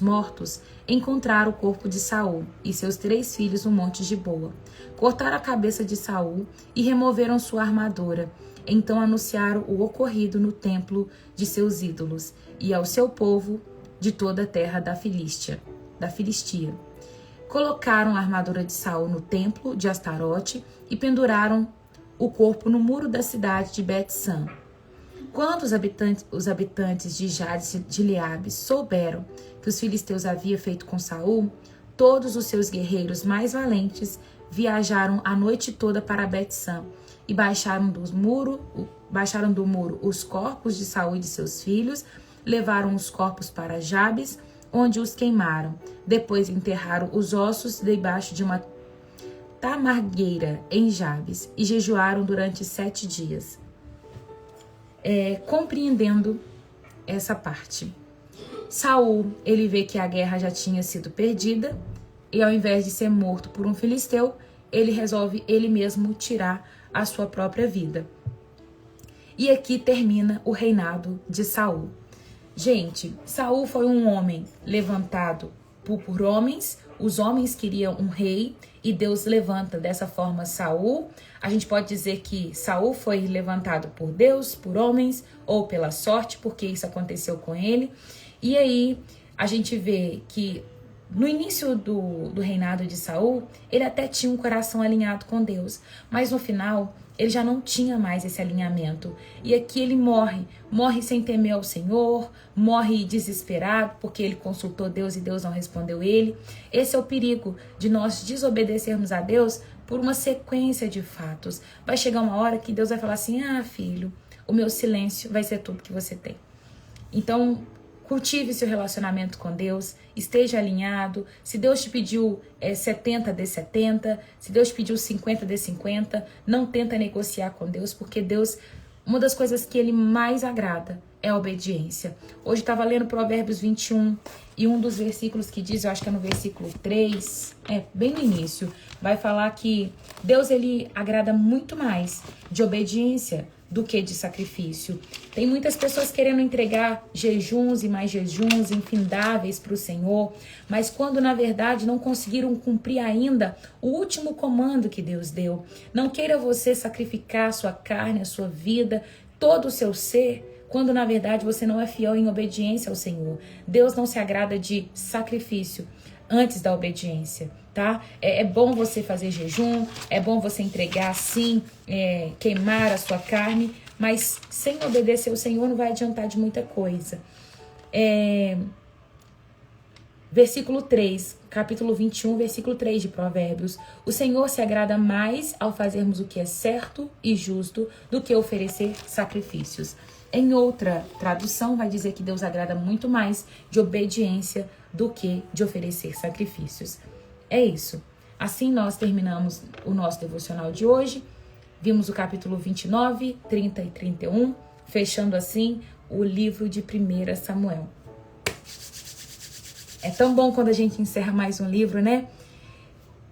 mortos encontraram o corpo de Saul e seus 3 filhos no monte Giboa. Cortaram a cabeça de Saul e removeram sua armadura. Então anunciaram o ocorrido no templo de seus ídolos e ao seu povo de toda a terra da Filistia. Colocaram a armadura de Saul no templo de Astarote e penduraram o corpo no muro da cidade de Bet-San. Quando os habitantes de Jades de Gileade souberam que os filisteus haviam feito com Saul, todos os seus guerreiros mais valentes viajaram a noite toda para Bet-San e baixaram do muro os corpos de Saul e de seus filhos, levaram os corpos para Jabes, onde os queimaram. Depois enterraram os ossos debaixo de uma tamargueira em Jabes e jejuaram durante 7 dias. Compreendendo essa parte, Saul, ele vê que a guerra já tinha sido perdida e ao invés de ser morto por um filisteu, ele resolve ele mesmo tirar a sua própria vida. E aqui termina o reinado de Saul. Gente, Saul foi um homem levantado por homens. Os homens queriam um rei e Deus levanta dessa forma Saul. A gente pode dizer que Saul foi levantado por Deus, por homens ou pela sorte, porque isso aconteceu com ele. E aí a gente vê que No início do reinado de Saul, ele até tinha um coração alinhado com Deus, mas no final ele já não tinha mais esse alinhamento. E aqui ele morre sem temer ao Senhor, morre desesperado porque ele consultou Deus e Deus não respondeu ele. Esse é o perigo de nós desobedecermos a Deus por uma sequência de fatos. Vai chegar uma hora que Deus vai falar assim: ah, filho, o meu silêncio vai ser tudo que você tem. Então, cultive seu relacionamento com Deus, esteja alinhado. Se Deus te pediu 70, dê 70. Se Deus te pediu 50, dê 50. Não tenta negociar com Deus, porque Deus, uma das coisas que Ele mais agrada é a obediência. Hoje eu estava lendo Provérbios 21 e um dos versículos que diz, eu acho que é no versículo 3, bem no início, vai falar que Deus, Ele agrada muito mais de obediência do que de sacrifício. Tem muitas pessoas querendo entregar jejuns e mais jejuns infindáveis para o Senhor, mas quando na verdade não conseguiram cumprir ainda o último comando que Deus deu. Não queira você sacrificar a sua carne, a sua vida, todo o seu ser, quando na verdade você não é fiel em obediência ao Senhor. Deus não se agrada de sacrifício antes da obediência, tá? É bom você fazer jejum, é bom você entregar sim, queimar a sua carne, mas sem obedecer ao Senhor não vai adiantar de muita coisa. Versículo 3, capítulo 21, versículo 3 de Provérbios. O Senhor se agrada mais ao fazermos o que é certo e justo do que oferecer sacrifícios. Em outra tradução, vai dizer que Deus agrada muito mais de obediência do que de oferecer sacrifícios. É isso. Assim nós terminamos o nosso devocional de hoje. Vimos o capítulo 29, 30 e 31, fechando assim o livro de 1 Samuel. É tão bom quando a gente encerra mais um livro, né?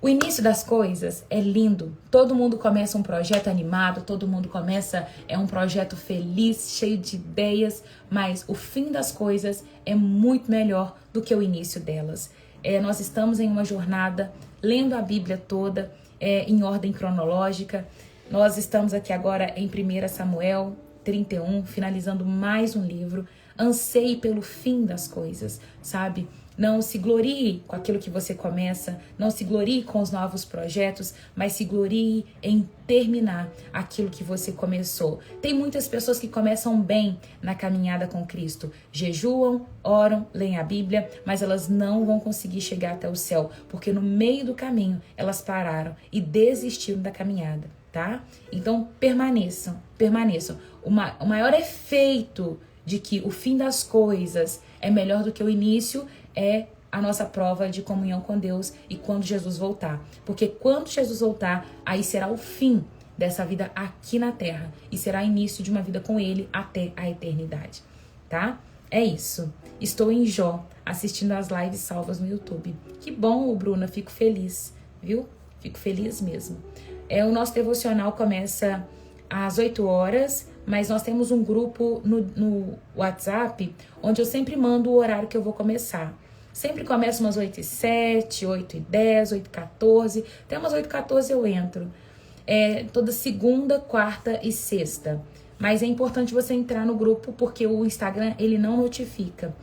O início das coisas é lindo. Todo mundo começa um projeto animado, todo mundo começa um projeto feliz, cheio de ideias, mas o fim das coisas é muito melhor do que o início delas. Nós estamos em uma jornada, lendo a Bíblia toda, em ordem cronológica. Nós estamos aqui agora em 1 Samuel 31, finalizando mais um livro. Anseie pelo fim das coisas, sabe? Não se glorie com aquilo que você começa, não se glorie com os novos projetos, mas se glorie em terminar aquilo que você começou. Tem muitas pessoas que começam bem na caminhada com Cristo, jejuam, oram, leem a Bíblia, mas elas não vão conseguir chegar até o céu, porque no meio do caminho elas pararam e desistiram da caminhada, tá? Então permaneçam. O maior efeito de que o fim das coisas é melhor do que o início é a nossa prova de comunhão com Deus e quando Jesus voltar. Porque quando Jesus voltar, aí será o fim dessa vida aqui na terra e será início de uma vida com Ele até a eternidade, tá? É isso. Estou em Jó, assistindo as lives salvas no YouTube. Que bom, Bruna, fico feliz, viu? Fico feliz mesmo. O nosso devocional começa às 8 horas, mas nós temos um grupo no WhatsApp, onde eu sempre mando o horário que eu vou começar. Sempre começa umas 8h07, 8h10, 8h14, até umas 8h14 eu entro. Toda segunda, quarta e sexta. Mas é importante você entrar no grupo, porque o Instagram, ele não notifica.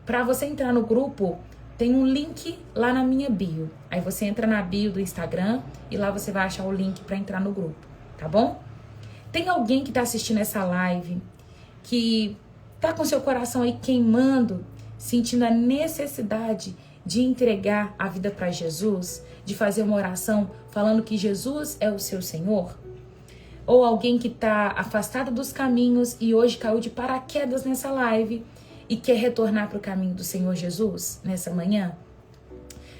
Para você entrar no grupo, tem um link lá na minha bio. Aí você entra na bio do Instagram e lá você vai achar o link para entrar no grupo, tá bom? Tem alguém que está assistindo essa live que tá com seu coração aí queimando, sentindo a necessidade de entregar a vida para Jesus, de fazer uma oração falando que Jesus é o seu Senhor? Ou alguém que está afastado dos caminhos e hoje caiu de paraquedas nessa live e quer retornar para o caminho do Senhor Jesus nessa manhã?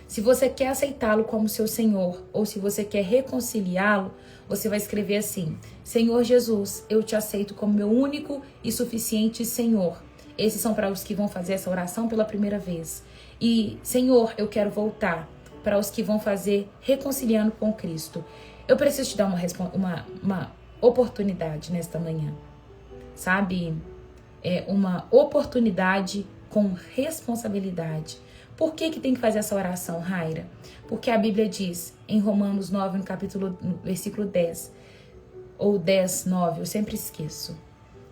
Se você quer aceitá-lo como seu Senhor ou se você quer reconciliá-lo, você vai escrever assim: Senhor Jesus, eu te aceito como meu único e suficiente Senhor. Esses são para os que vão fazer essa oração pela primeira vez. E, Senhor, eu quero voltar para os que vão fazer reconciliando com Cristo. Eu preciso te dar uma oportunidade nesta manhã, sabe? Uma oportunidade com responsabilidade. Por que tem que fazer essa oração, Raira? Porque a Bíblia diz, em Romanos 9, no versículo 10, ou 10, 9, eu sempre esqueço.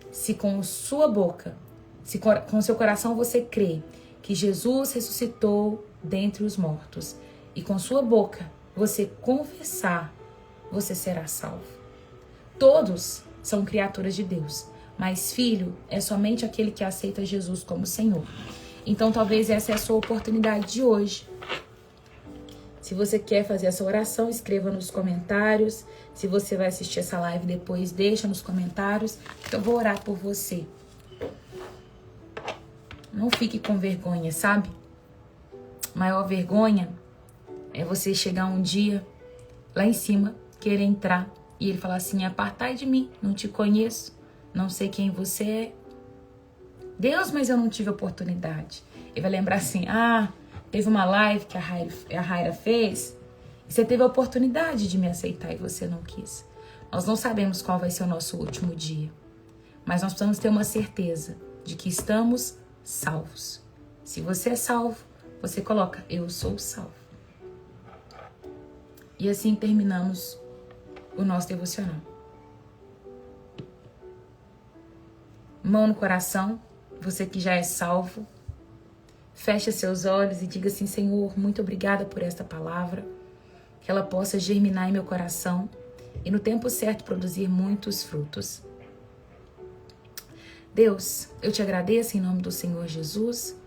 Se com sua boca, se com seu coração você crê que Jesus ressuscitou dentre os mortos e com sua boca você confessar, você será salvo. Todos são criaturas de Deus, mas filho é somente aquele que aceita Jesus como Senhor. Então talvez essa é a sua oportunidade de hoje. Se você quer fazer essa oração, escreva nos comentários. Se você vai assistir essa live depois, deixa nos comentários, que eu vou orar por você. Não fique com vergonha, sabe? Maior vergonha é você chegar um dia lá em cima, querer entrar e ele falar assim: apartai de mim, não te conheço, não sei quem você é. Deus, mas eu não tive oportunidade. Ele vai lembrar assim: teve uma live que a Raira fez e você teve a oportunidade de me aceitar e você não quis. Nós não sabemos qual vai ser o nosso último dia, mas nós precisamos ter uma certeza de que estamos salvos. Se você é salvo, você coloca: eu sou salvo. E assim terminamos o nosso devocional. Mão no coração, você que já é salvo, feche seus olhos e diga assim: Senhor, muito obrigada por esta palavra, que ela possa germinar em meu coração e no tempo certo produzir muitos frutos. Deus, eu te agradeço em nome do Senhor Jesus.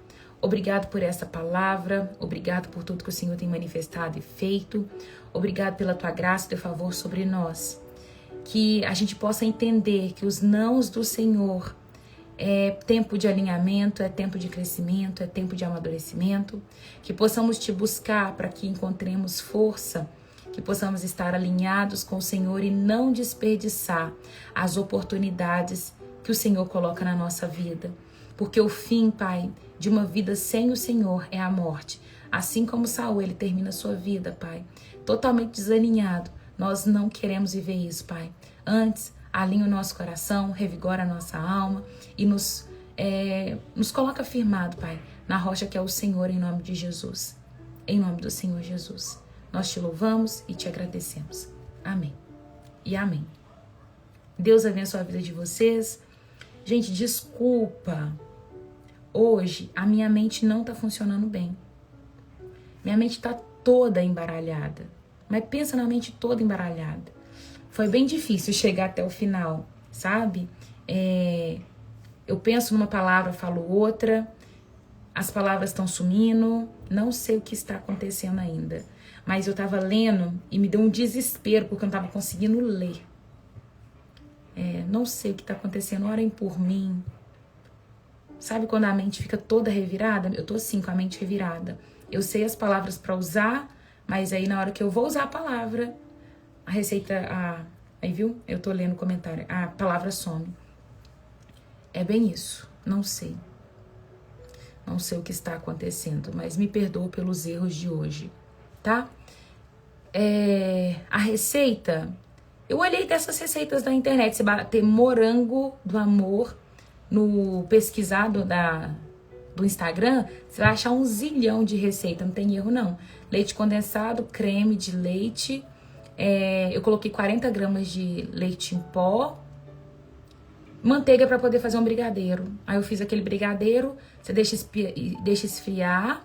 Obrigado por esta palavra, obrigado por tudo que o Senhor tem manifestado e feito. Obrigado pela tua graça e teu favor sobre nós. Que a gente possa entender que os nãos do Senhor é tempo de alinhamento, é tempo de crescimento, é tempo de amadurecimento. Que possamos te buscar para que encontremos força, que possamos estar alinhados com o Senhor e não desperdiçar as oportunidades que o Senhor coloca na nossa vida. Porque o fim, Pai, de uma vida sem o Senhor é a morte. Assim como Saul, ele termina a sua vida, Pai, totalmente desalinhado. Nós não queremos viver isso, Pai. Antes, alinha o nosso coração, revigora a nossa alma e nos coloca firmado, Pai, na rocha que é o Senhor, em nome de Jesus. Em nome do Senhor Jesus. Nós te louvamos e te agradecemos. Amém. E amém. Deus abençoe a vida de vocês. Gente, desculpa. Hoje, a minha mente não tá funcionando bem. Minha mente tá toda embaralhada. Mas pensa na mente toda embaralhada. Foi bem difícil chegar até o final, sabe? Eu penso numa palavra, falo outra. As palavras estão sumindo. Não sei o que está acontecendo ainda. Mas eu tava lendo e me deu um desespero porque eu não tava conseguindo ler. Não sei o que tá acontecendo. Orem por mim. Sabe quando a mente fica toda revirada? Eu tô assim, com a mente revirada. Eu sei as palavras para usar, mas aí na hora que eu vou usar a palavra, a receita... aí viu? Eu tô lendo o comentário. A palavra some. É bem isso. Não sei. Não sei o que está acontecendo, mas me perdoa pelos erros de hoje, tá? A receita... Eu olhei dessas receitas da internet. Você bater morango do amor no pesquisado do Instagram, você vai achar um zilhão de receita, não tem erro não. Leite condensado, creme de leite, eu coloquei 40 gramas de leite em pó, manteiga para poder fazer um brigadeiro. Aí eu fiz aquele brigadeiro, você deixa esfriar,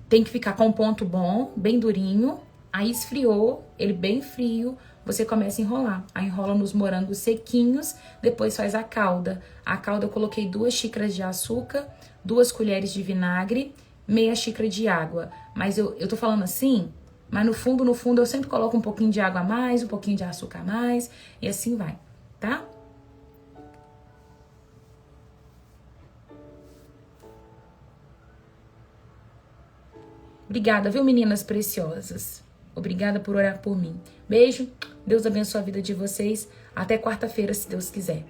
tem que ficar com um ponto bom, bem durinho. Aí esfriou, ele bem frio, você começa a enrolar. Aí enrola nos morangos sequinhos, depois faz a calda. A calda eu coloquei 2 xícaras de açúcar, 2 colheres de vinagre, meia xícara de água. Mas eu tô falando assim, mas no fundo eu sempre coloco um pouquinho de água a mais, um pouquinho de açúcar a mais, e assim vai, tá? Obrigada, viu, meninas preciosas? Obrigada por orar por mim. Beijo, Deus abençoe a vida de vocês. Até quarta-feira, se Deus quiser.